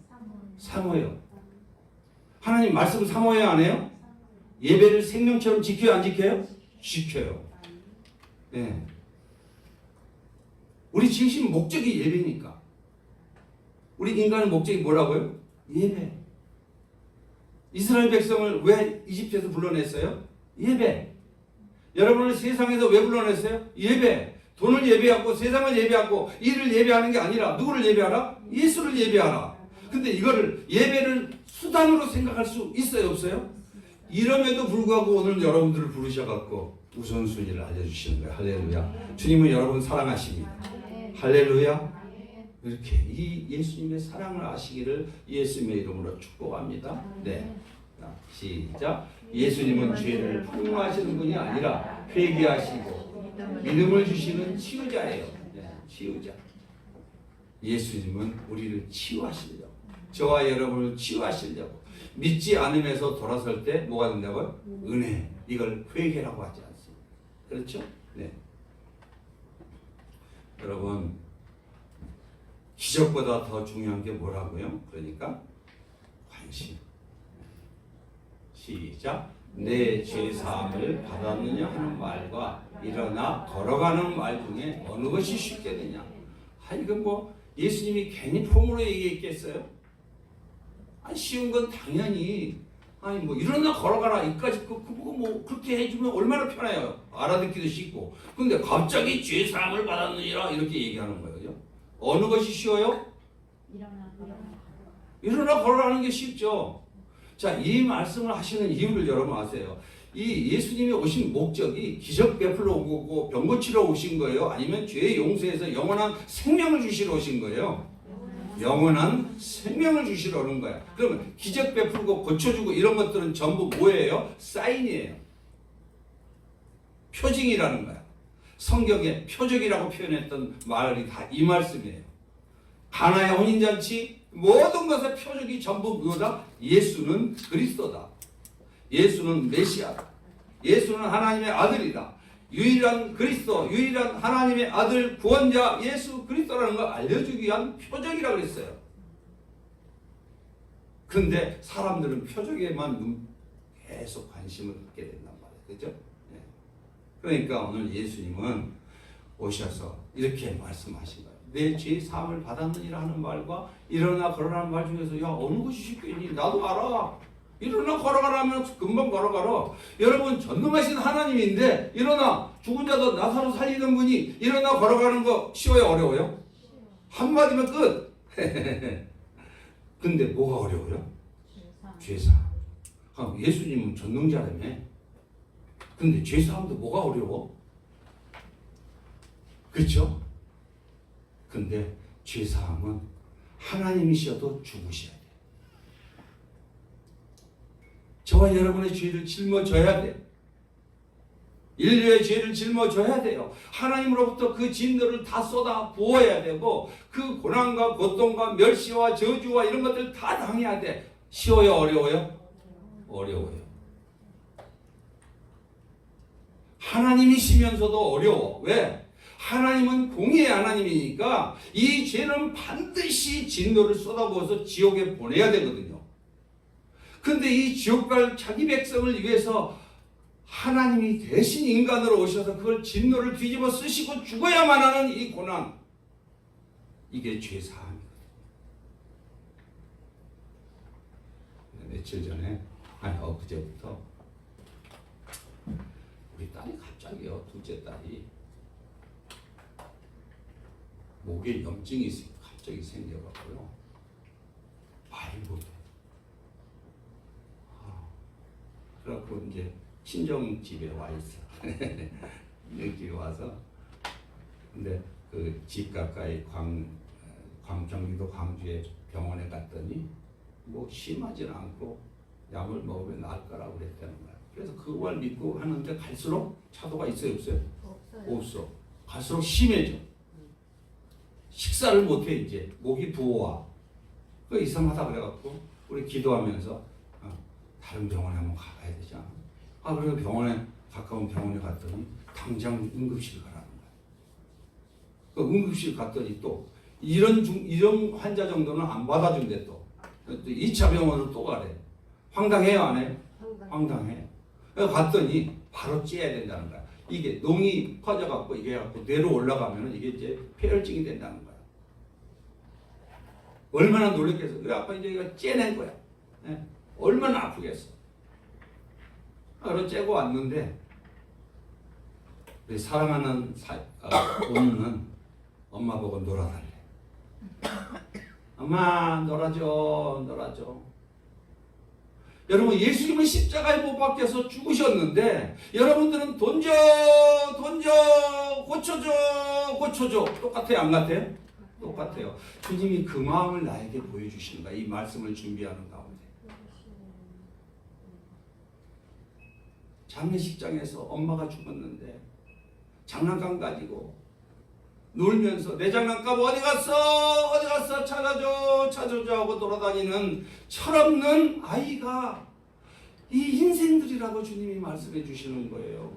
사모해요. 하나님 말씀 사모해요, 안 해요? 예배를 생명처럼 지켜요, 안 지켜요? 지켜요. 네. 우리 진심 목적이 예배니까. 우리 인간의 목적이 뭐라고요? 예배. 이스라엘 백성을 왜 이집트에서 불러냈어요? 예배. 여러분을 세상에서 왜 불러냈어요? 예배. 돈을 예배하고 세상을 예배하고 일을 예배하는 게 아니라 누구를 예배하라? 예수를 예배하라. 근데 이거를 예배를 수단으로 생각할 수 있어요, 없어요? 이럼에도 불구하고 오늘 여러분들을 부르셔갖고 우선순위를 알려주시는 거예요. 할렐루야. 주님은 여러분 사랑하십니다. 할렐루야. 이렇게 이 예수님의 사랑을 아시기를 예수님의 이름으로 축복합니다. 네. 자, 시작. 예수님은 죄를 폭로하시는 분이 아니라 회개하시고 믿음을 주시는 치유자예요. 네, 치유자. 예수님은 우리를 치유하시려고, 저와 여러분을 치유하시려고, 믿지 않음에서 돌아설 때 뭐가 된다고요? 은혜. 이걸 회개라고 하지 않습니다. 그렇죠? 네. 여러분, 기적보다 더 중요한 게 뭐라고요? 그러니까 관심. 시작. 내 죄사함을 받았느냐 하는 말과 일어나 걸어가는 말 중에 어느 것이 쉽겠느냐? 이건 뭐 예수님이 괜히 폼으로 얘기했겠어요? 쉬운 건 당연히 뭐 일어나 걸어가라 이까지 뭐 그렇게 해주면 얼마나 편해요. 알아듣기도 쉽고. 근데 갑자기 죄사함을 받았느니라 이렇게 얘기하는 거예요. 어느 것이 쉬워요? 일어나 걸어가는 게 쉽죠. 자, 이 말씀을 하시는 이유를 여러분 아세요? 이 예수님이 오신 목적이 기적 베풀러 오고 병 고치러 오신 거예요? 아니면 죄 용서해서 영원한 생명을 주시러 오신 거예요? 영원한 생명을 주시러 오는 거야. 그러면 기적 베풀고 고쳐주고 이런 것들은 전부 뭐예요? 사인이에요. 표징이라는 거야. 성경에 표적이라고 표현했던 말이 다 이 말씀이에요. 가나의 혼인잔치 모든 것의 표적이 전부 뭐다? 예수는 그리스도다. 예수는 메시아다. 예수는 하나님의 아들이다. 유일한 그리스도, 유일한 하나님의 아들 구원자 예수 그리스도라는 걸 알려주기 위한 표적이라고 그랬어요. 근데 사람들은 표적에만 계속 관심을 갖게 된단 말이에요. 그죠? 네. 그러니까 오늘 예수님은 오셔서 이렇게 말씀하신 거예요. 내 죄 사함을 받았느니라 하는 말과 일어나 걸어라는 말 중에서 야 어느 것이 쉽겠니? 나도 알아. 일어나 걸어가라면 금방 걸어가라. 여러분 전능하신 하나님인데 일어나 죽은 자도 나사로 살리는 분이 일어나 걸어가는 거 쉬워요? 어려워요? 한마디면 끝. 근데 뭐가 어려워요? 죄사함. 예수님은 전능자라며. 근데 죄사함도 뭐가 어려워? 그렇죠? 근데 죄사함은 하나님이셔도 죽으셔야 돼요. 저와 여러분의 죄를 짊어져야 돼요. 인류의 죄를 짊어져야 돼요. 하나님으로부터 그 진노를 다 쏟아 부어야 되고 그 고난과 고통과 멸시와 저주와 이런 것들 다 당해야 돼. 쉬워요? 어려워요? 어려워요. 하나님이시면서도 어려워. 왜? 하나님은 공의의 하나님이니까 이 죄는 반드시 진노를 쏟아부어서 지옥에 보내야 되거든요. 근데 이 지옥 갈 자기 백성을 위해서 하나님이 대신 인간으로 오셔서 그걸 진노를 뒤집어 쓰시고 죽어야만 하는 이 고난, 이게 죄사함이거든요. 며칠 전에 엊그제부터 우리 딸이 갑자기요, 둘째 딸이 목에 염증이 갑자기 생겨갖고요, 말을 못해. 그래갖고 이제 친정 집에 와 있어. 친정 집에 와서, 근데 그 집 가까이 경기도 광주에 병원에 갔더니 뭐 심하지는 않고 약을 먹으면 나을 거라고 그랬다는 거야. 그래서 그걸 믿고 하는데 갈수록 차도가 있어요, 없어요? 없어요. 없어. 갈수록 심해져. 식사를 못해. 이제 목이 부어와. 그 이상하다 그래갖고 우리 기도하면서 다른 병원에 한번 가봐야 되지 않아? 그래서 병원에, 가까운 병원에 갔더니 당장 응급실 가라는 거야. 그 응급실 갔더니 또 이런 환자 정도는 안 받아준대. 또 2차 병원으로 또 가래. 황당해요, 안 해요? 황당해. 그래서 갔더니 바로 째야 된다는 거야. 이게 농이 퍼져갖고 이게 갖고 뇌로 올라가면 이게 이제 폐혈증이 된다는 거야. 얼마나 놀랬겠어. 그래 아빠 이제 이거 째낸 거야. 네? 얼마나 아프겠어. 그래서 째고 왔는데 우리 사랑하는 오누는 엄마 보고 놀아달래. 엄마 놀아줘, 놀아줘. 여러분 예수님은 십자가에 못 박혀서 죽으셨는데 여러분들은 돈 줘, 고쳐줘. 똑같아요, 안 같아요? 똑같아요. 주님이 그 마음을 나에게 보여주시는 거야. 이 말씀을 준비하는 가운데. 장례식장에서 엄마가 죽었는데 장난감 가지고 놀면서 내 장난감 어디 갔어 찾아줘 하고 돌아다니는 철없는 아이가 이 인생들이라고 주님이 말씀해 주시는 거예요.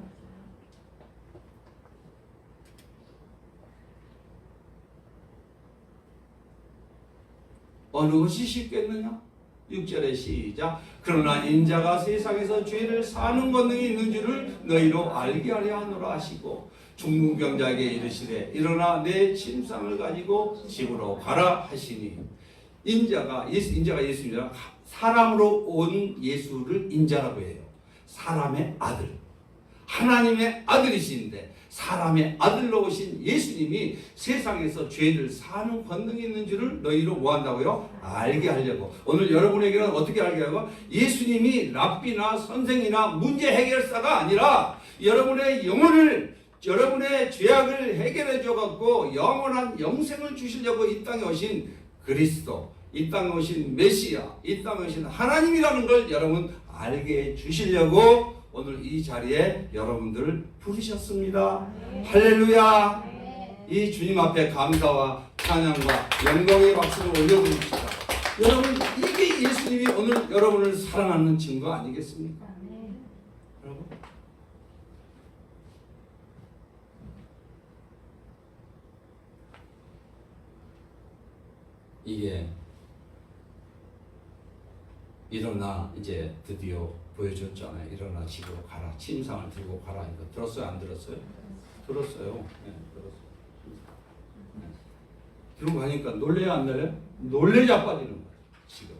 어느 것이 쉽겠느냐? 6절에 시작. 그러나 인자가 세상에서 죄를 사는 권능이 있는 줄을 너희로 알게 하려 하노라 하시고 중풍병자에게 이르시되 일어나 내 침상을 가지고 집으로 가라 하시니 인자가 예수입니다. 사람으로 온 예수를 인자라고 해요. 사람의 아들, 하나님의 아들이신데 사람의 아들로 오신 예수님이 세상에서 죄를 사는 권능이 있는 줄을 너희로 뭐 한다고요? 알게 하려고. 오늘 여러분에게는 어떻게 알게 하고? 예수님이 랍비나 선생이나 문제 해결사가 아니라 여러분의 영혼을, 여러분의 죄악을 해결해 줘갖고 영원한 영생을 주시려고 이 땅에 오신 그리스도, 이 땅에 오신 메시아, 이 땅에 오신 하나님이라는 걸 여러분 알게 해 주시려고 오늘 이 자리에 여러분들을 부르셨습니다. 네. 할렐루야. 네. 이 주님 앞에 감사와 찬양과 영광의 박수를 올려드립시다. 여러분 이게 예수님이 오늘 여러분을 사랑하는 증거 아니겠습니까? 네. 여러분 이게 일어나 이제 드디어 보여줬잖아요. 일어나 집으로 가라. 침상을 들고 가라. 이거 들었어요? 안 들었어요? 들었어요. 네, 들었어요. 네. 들고 가니까 놀래야 안 놀래요? 놀래 자빠지는 거예요. 지금.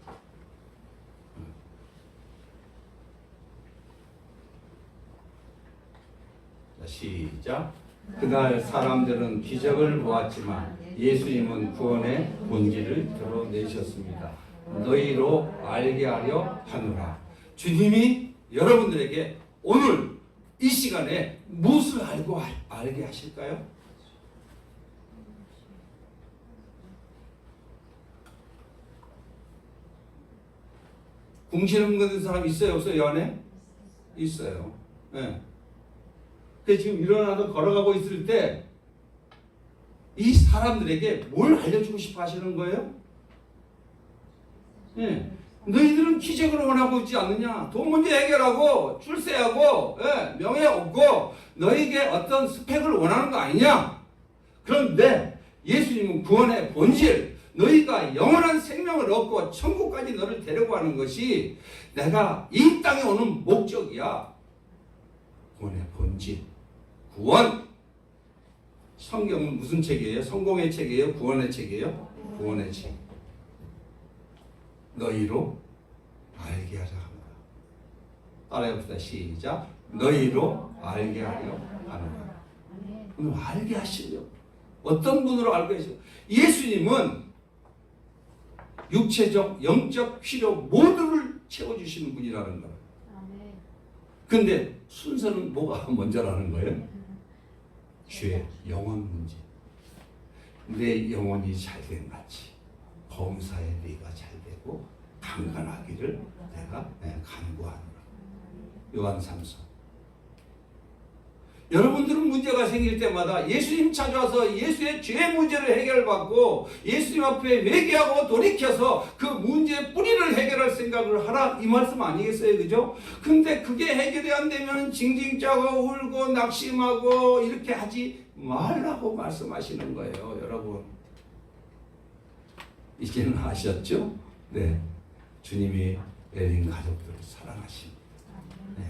자, 시작. 그날 사람들은 기적을 보았지만 예수님은 구원의 본질을 드러내셨습니다. 너희로 알게 하려 하노라. 주님이 여러분들에게 오늘 이 시간에 무엇을 알게 하실까요? 궁시렁 거는 사람 있어요, 없어요? 이 안에? 있어요. 네. 근데 지금 일어나서 걸어가고 있을 때 이 사람들에게 뭘 알려주고 싶어 하시는 거예요? 네. 너희들은 기적을 원하고 있지 않느냐? 돈 문제 해결하고 출세하고 명예 얻고 너희에게 어떤 스펙을 원하는 거 아니냐? 그런데 예수님은 구원의 본질, 너희가 영원한 생명을 얻고 천국까지 너를 데려가는 것이 내가 이 땅에 오는 목적이야. 구원의 본질, 구원. 성경은 무슨 책이에요? 성공의 책이에요? 구원의 책이에요? 구원의 책. 너희로 알게 하려 합니다. 따라해봅시다. 시작. 너희로 알게 하려 합니다. 오늘 알게 하시려고. 어떤 분으로 알게 하시려고. 예수님은 육체적, 영적 필요 모두를 채워주시는 분이라는 거예요. 근데 순서는 뭐가 먼저라는 거예요? 죄, 영혼 문제. 내 영혼이 잘된 같이 범사에 네가 잘 되고 강건하기를 내가 간구하노라. 요한 3서. 여러분들은 문제가 생길 때마다 예수님 찾아와서 예수의 죄 문제를 해결받고 예수님 앞에 회개하고 돌이켜서 그 문제의 뿌리를 해결할 생각을 하라, 이 말씀 아니겠어요? 그죠? 근데 그게 해결이 안 되면 징징 짜고 울고 낙심하고 이렇게 하지 말라고 말씀하시는 거예요. 여러분 이제는 아셨죠? 네, 주님이 에린 가족들을 사랑하십니다. 네.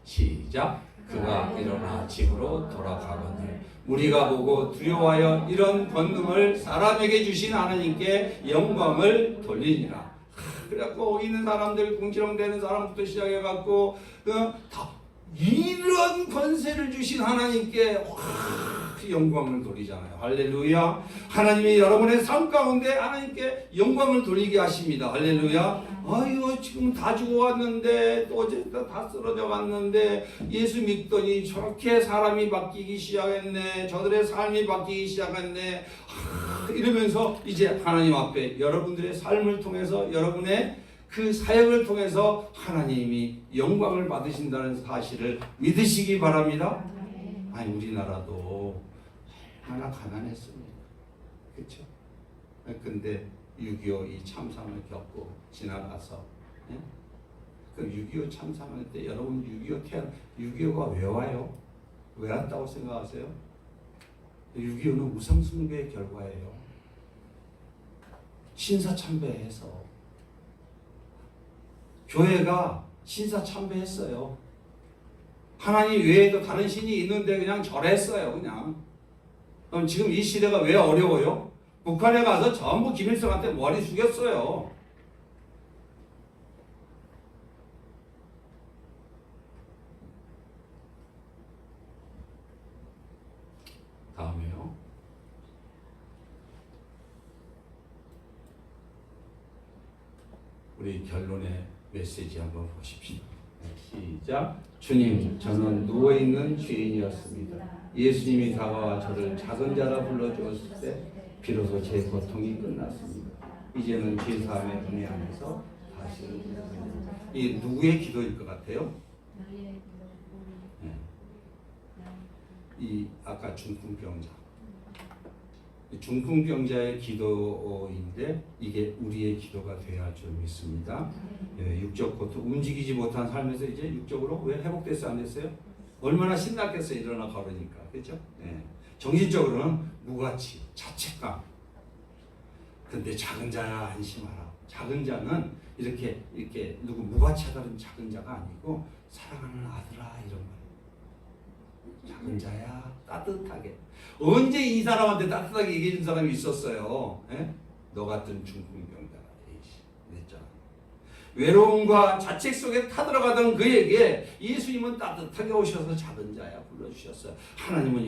시작. 그가 일어나 집으로 돌아가거늘 우리가 보고 두려워하여 이런 권능을 사람에게 주신 하나님께 영광을 돌리니라. 그래갖고 거기 있는 사람들, 궁시렁대는 사람부터 시작해갖고 다 이런 권세를 주신 하나님께 그 영광을 돌리잖아요. 할렐루야. 하나님이 여러분의 삶 가운데 하나님께 영광을 돌리게 하십니다. 할렐루야. 아유, 지금 다 죽어왔는데 또 어제 다 쓰러져 왔는데 예수 믿더니 저렇게 사람이 바뀌기 시작했네. 저들의 삶이 바뀌기 시작했네. 이러면서 이제 하나님 앞에 여러분들의 삶을 통해서 여러분의 그 사역을 통해서 하나님이 영광을 받으신다는 사실을 믿으시기 바랍니다. 아니, 우리나라도 얼마나 가난했습니까? 그렇죠? 근데 6.25 이 참상을 겪고 지나가서, 예? 그 6.25 참상할 때 여러분 6.25가 왜 와요? 왜 왔다고 생각하세요? 6.25는 우상숭배의 결과예요. 신사참배해서 교회가 신사참배했어요. 하나님 외에도 다른 신이 있는데 그냥 절했어요. 그냥. 그럼 지금 이 시대가 왜 어려워요? 북한에 가서 전부 김일성한테 머리 숙였어요. 다음에요. 우리 결론의 메시지 한번 보십시오. 시작. 주님, 저는 누워있는 죄인이었습니다. 예수님이 다가와 저를 작은 자라 불러주었을 때 비로소 제 고통이 끝났습니다. 이제는 죄사함의 은혜 안에서 다시 이 누구의 기도일 것 같아요? 네. 이 아까 중풍병자. 중풍병자의 기도인데 이게 우리의 기도가 되어야 좀 믿습니다. 육적 고통, 움직이지 못한 삶에서 이제 육적으로 왜 회복됐어 안 됐어요? 얼마나 신났겠어요. 일어나 걸으니까. 그렇죠? 네. 정신적으로는 무가치, 자책감. 근데 작은 자야 안심하라. 작은 자는 이렇게 누구 무가치하다는 작은 자가 아니고 사랑하는 아들아 이런 말. 작은 자야 따뜻하게. 언제 이 사람한테 따뜻하게 얘기해 준 사람이 있었어요? 에? 너 같은 중풍병자가 그랬잖아. 외로움과 자책 속에 타들어가던 그에게 예수님은 따뜻하게 오셔서 작은 자야 불러주셨어요. 하나님은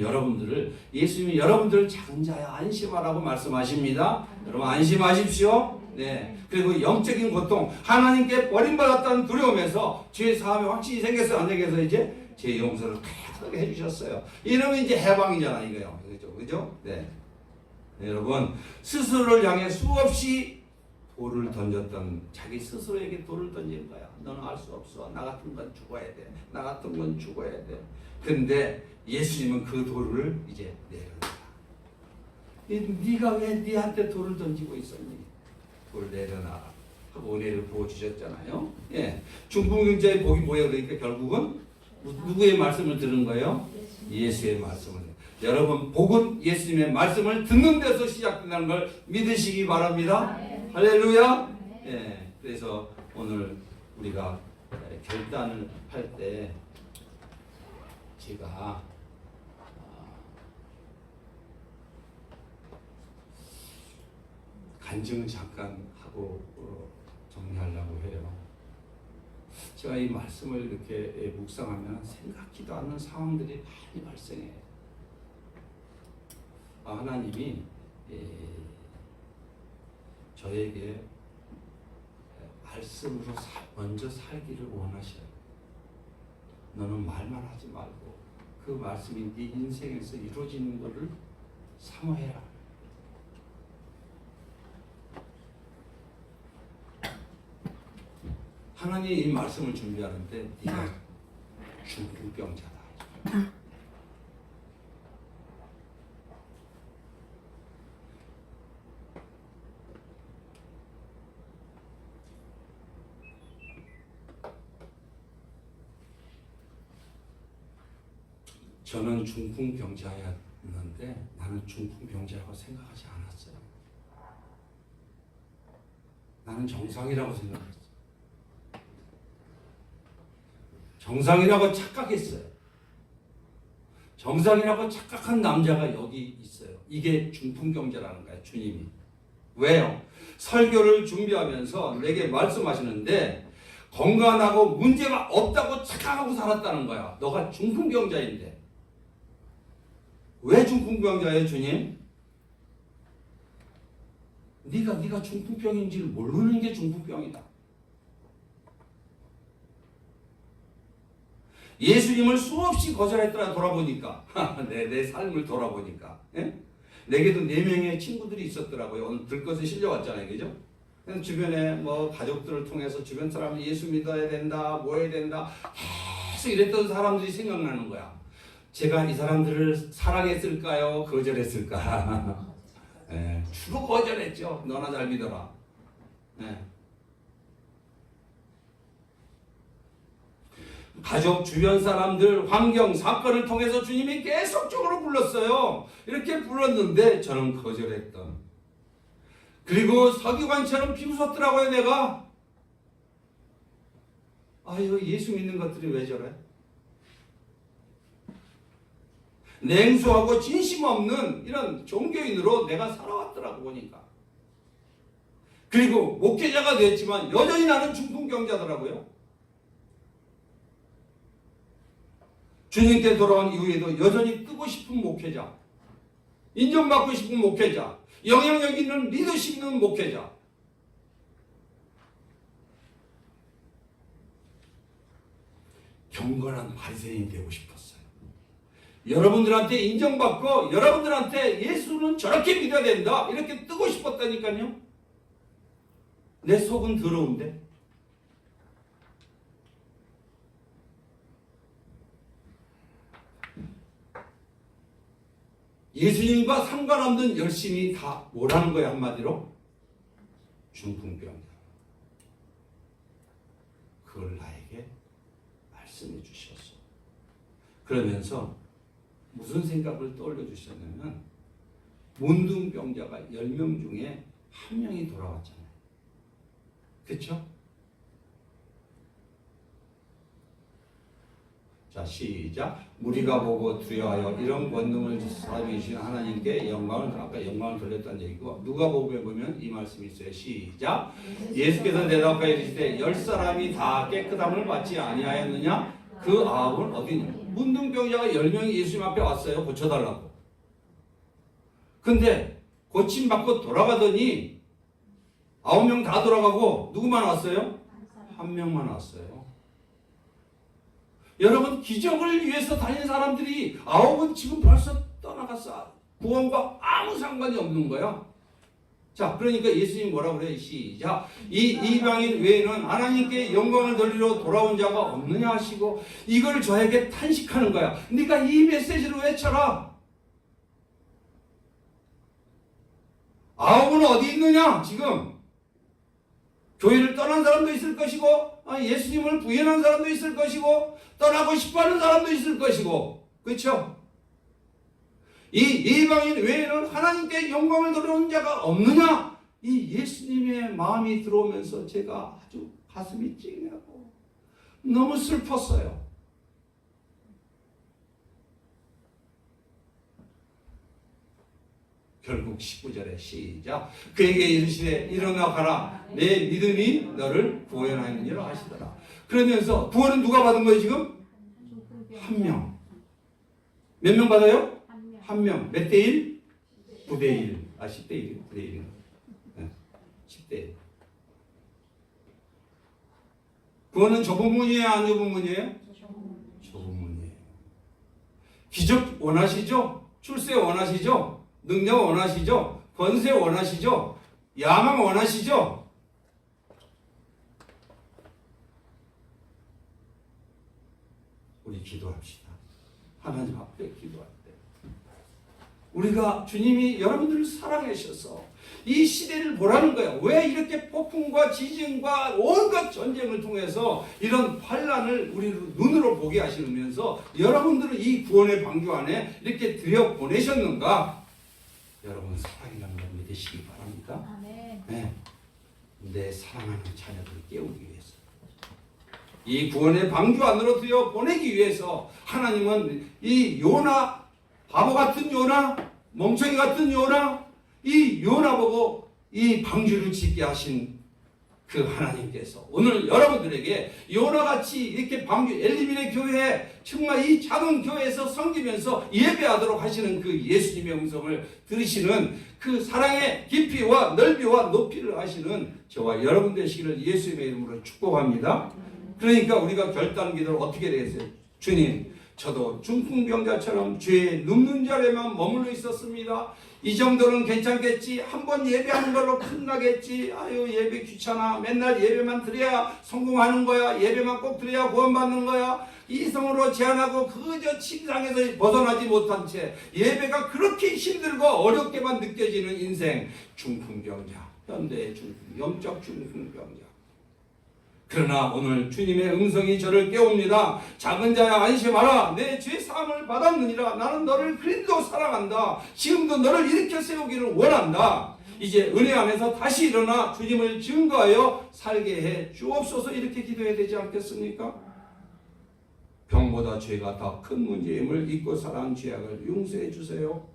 예수님이 여러분들을 작은 자야 안심하라고 말씀하십니다. 여러분 안심하십시오. 네. 그리고 영적인 고통, 하나님께 버림받았다는 두려움에서 죄 사함이 확실히 생겼어요 안 생겨서 이제 제 용서를 깨끗하게 해주셨어요. 이러면 이제 해방이잖아 이거요. 그죠? 네. 네, 여러분 스스로를 향해 수없이 돌을 던졌던 자기 스스로에게 돌을 던진 거야. 너는 알 수 없어. 나 같은 건 죽어야 돼. 나 같은 건 죽어야 돼. 근데 예수님은 그 돌을 이제 내려놔. 네가 왜 네한테 돌을 던지고 있었니? 돌 내려놔. 하고 은혜를 부어주셨잖아요. 예. 중풍병자의 복이 뭐예요? 그러니까 결국은 누구의 말씀을 들은 거예요? 예수의 말씀을. 여러분 복은 예수님의 말씀을 듣는 데서 시작된다는 걸 믿으시기 바랍니다. 할렐루야. 예. 그래서 오늘 우리가 결단을 할 때 제가 간증을 잠깐 하고 정리하려고 해요. 제가 이 말씀을 이렇게 묵상하면 생각지도 않는 상황들이 많이 발생해요. 하나님이 저에게 말씀으로 먼저 살기를 원하셔요. 너는 말만 하지 말고 그 말씀이 네 인생에서 이루어지는 것을 사모해라. 하나님이 이 말씀을 준비하는데 네가 중풍병자다. 저는 중풍병자였는데 나는 중풍병자라고 생각하지 않았어요. 나는 정상이라고 생각했어요. 정상이라고 착각했어요. 정상이라고 착각한 남자가 여기 있어요. 이게 중풍병자라는 거예요. 주님이. 왜요? 설교를 준비하면서 내게 말씀하시는데 건강하고 문제가 없다고 착각하고 살았다는 거야. 너가 중풍병자인데. 왜 중풍병자예요, 주님? 네가 중풍병인지를 모르는 게 중풍병이다. 예수님을 수없이 거절했더라 돌아보니까 내 삶을 돌아보니까 내게도 4명의 친구들이 있었더라고요. 오늘 들것에 실려왔잖아요. 그죠? 주변에 뭐 가족들을 통해서 주변 사람이 예수 믿어야 된다, 뭐 해야 된다 계속 이랬던 사람들이 생각나는 거야. 제가 이 사람들을 사랑했을까요? 거절했을까? 주로 거절했죠. 너나 잘 믿어라. 가족, 주변 사람들, 환경, 사건을 통해서 주님이 계속적으로 불렀어요. 이렇게 불렀는데 저는 거절했던. 그리고 서기관처럼 비웃었더라고요, 내가. 아유, 예수 믿는 것들이 왜 저래? 냉소하고 진심 없는 이런 종교인으로 내가 살아왔더라고 보니까. 그리고 목회자가 됐지만 여전히 나는 중풍병자더라고요. 주님께 돌아온 이후에도 여전히 뜨고 싶은 목회자, 인정받고 싶은 목회자, 영향력 있는 리더십 있는 목회자. 경건한 바리새인이 되고 싶었어요. 여러분들한테 인정받고 여러분들한테 예수는 저렇게 믿어야 된다 이렇게 뜨고 싶었다니까요. 내 속은 더러운데. 예수님과 상관없는 열심히 다 뭐라는 거야 한마디로? 중풍병자. 그걸 나에게 말씀해 주셨어. 그러면서 무슨 생각을 떠올려 주셨냐면 문둥병자가 10명 중에 1명이 돌아왔잖아요. 그렇죠? 자, 시작. 무리가 보고 두려워하여 이런 권능을 사람이 주신 하나님께 영광을, 아까 영광을 돌렸다는 얘기고, 누가복음에 보면 이 말씀이 있어요. 시작. 예수께서 대답하여 이르시되 10사람이 다 깨끗함을 받지 아니하였느냐? 그 9은 어디냐? 문둥병자가 10명이 예수님 앞에 왔어요. 고쳐달라고. 근데 고침받고 돌아가더니 9명 다 돌아가고 누구만 왔어요? 1명만 왔어요. 여러분, 기적을 위해서 다니는 사람들이 9은 지금 벌써 떠나갔어. 구원과 아무 상관이 없는 거야. 자, 그러니까 예수님이 뭐라고 그래요? 시작. 이 이방인 외에는 하나님께 영광을 돌리러 돌아온 자가 없느냐 하시고, 이걸 저에게 탄식하는 거야. 네가 이 메시지를 외쳐라. 9은 어디 있느냐 지금? 교회를 떠난 사람도 있을 것이고, 예수님을 부인한 사람도 있을 것이고, 떠나고 싶어하는 사람도 있을 것이고, 그렇죠? 이 이방인 외에는 하나님께 영광을 돌리는 자가 없느냐? 이 예수님의 마음이 들어오면서 제가 아주 가슴이 찡하고 너무 슬펐어요. 결국 19절에 시작. 그에게 이르시되 일어나 가라. 내 믿음이 너를 구원하였느니라 하시더라. 그러면서 구원은 누가 받은 거예요 지금? 1명. 몇 명 받아요? 1명. 몇 대 1? 9대 1. 10대 1. 9대 1. 10대 1. 구원은 좁은 문이에요? 안 좁은 문이에요? 좁은 문이에요. 기적 원하시죠? 출세 원하시죠? 능력 원하시죠? 권세 원하시죠? 야망 원하시죠? 우리 기도합시다. 하나님 앞에 기도할 때 우리가 주님이 여러분들을 사랑하셔서 이 시대를 보라는 거야. 왜 이렇게 폭풍과 지진과 온갖 전쟁을 통해서 이런 환란을 우리 눈으로 보게 하시면서 여러분들을 이 구원의 방주 안에 이렇게 들여보내셨는가? 여러분 사랑이라는 걸 믿으시기 바랍니다. 네. 내 사랑하는 자녀들을 깨우기 위해서 이 구원의 방주 안으로 들여보내기 위해서 하나님은 이 요나, 바보 같은 요나, 멍청이 같은 요나, 이 요나 보고 이 방주를 짓게 하신 그 하나님께서 오늘 여러분들에게 요나같이 이렇게 방주 엘리민의 교회에 정말 이 작은 교회에서 섬기면서 예배하도록 하시는 그 예수님의 음성을 들으시는 그 사랑의 깊이와 넓이와 높이를 아시는 저와 여러분 되시기를 예수님의 이름으로 축복합니다. 그러니까 우리가 결단 기도를 어떻게 되겠어요? 주님, 저도 중풍병자처럼 죄의 눕는 자리에만 머물러 있었습니다. 이 정도는 괜찮겠지. 한번 예배하는 걸로 끝나겠지. 아유, 예배 귀찮아. 맨날 예배만 드려야 성공하는 거야. 예배만 꼭 드려야 구원받는 거야. 이성으로 제한하고 그저 침상에서 벗어나지 못한 채 예배가 그렇게 힘들고 어렵게만 느껴지는 인생. 중풍병자, 현대의 중풍, 영적 중풍병자. 그러나 오늘 주님의 음성이 저를 깨웁니다. 작은 자야 안심하라. 내 죄 사함을 받았느니라. 나는 너를 그리도 사랑한다. 지금도 너를 일으켜 세우기를 원한다. 이제 은혜 안에서 다시 일어나 주님을 증거하여 살게 해 주옵소서. 이렇게 기도해야 되지 않겠습니까? 병보다 죄가 더 큰 문제임을 잊고 살아온 죄악을 용서해 주세요.